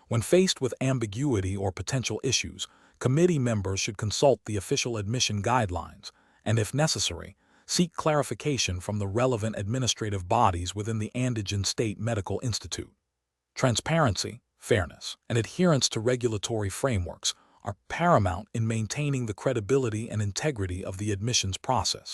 When faced with ambiguity or potential issues, committee members should consult the official admission guidelines and, if necessary, seek clarification from the relevant administrative bodies within the Andijan State Medical Institute. Transparency, fairness, and adherence to regulatory frameworks are paramount in maintaining the credibility and integrity of the admissions process.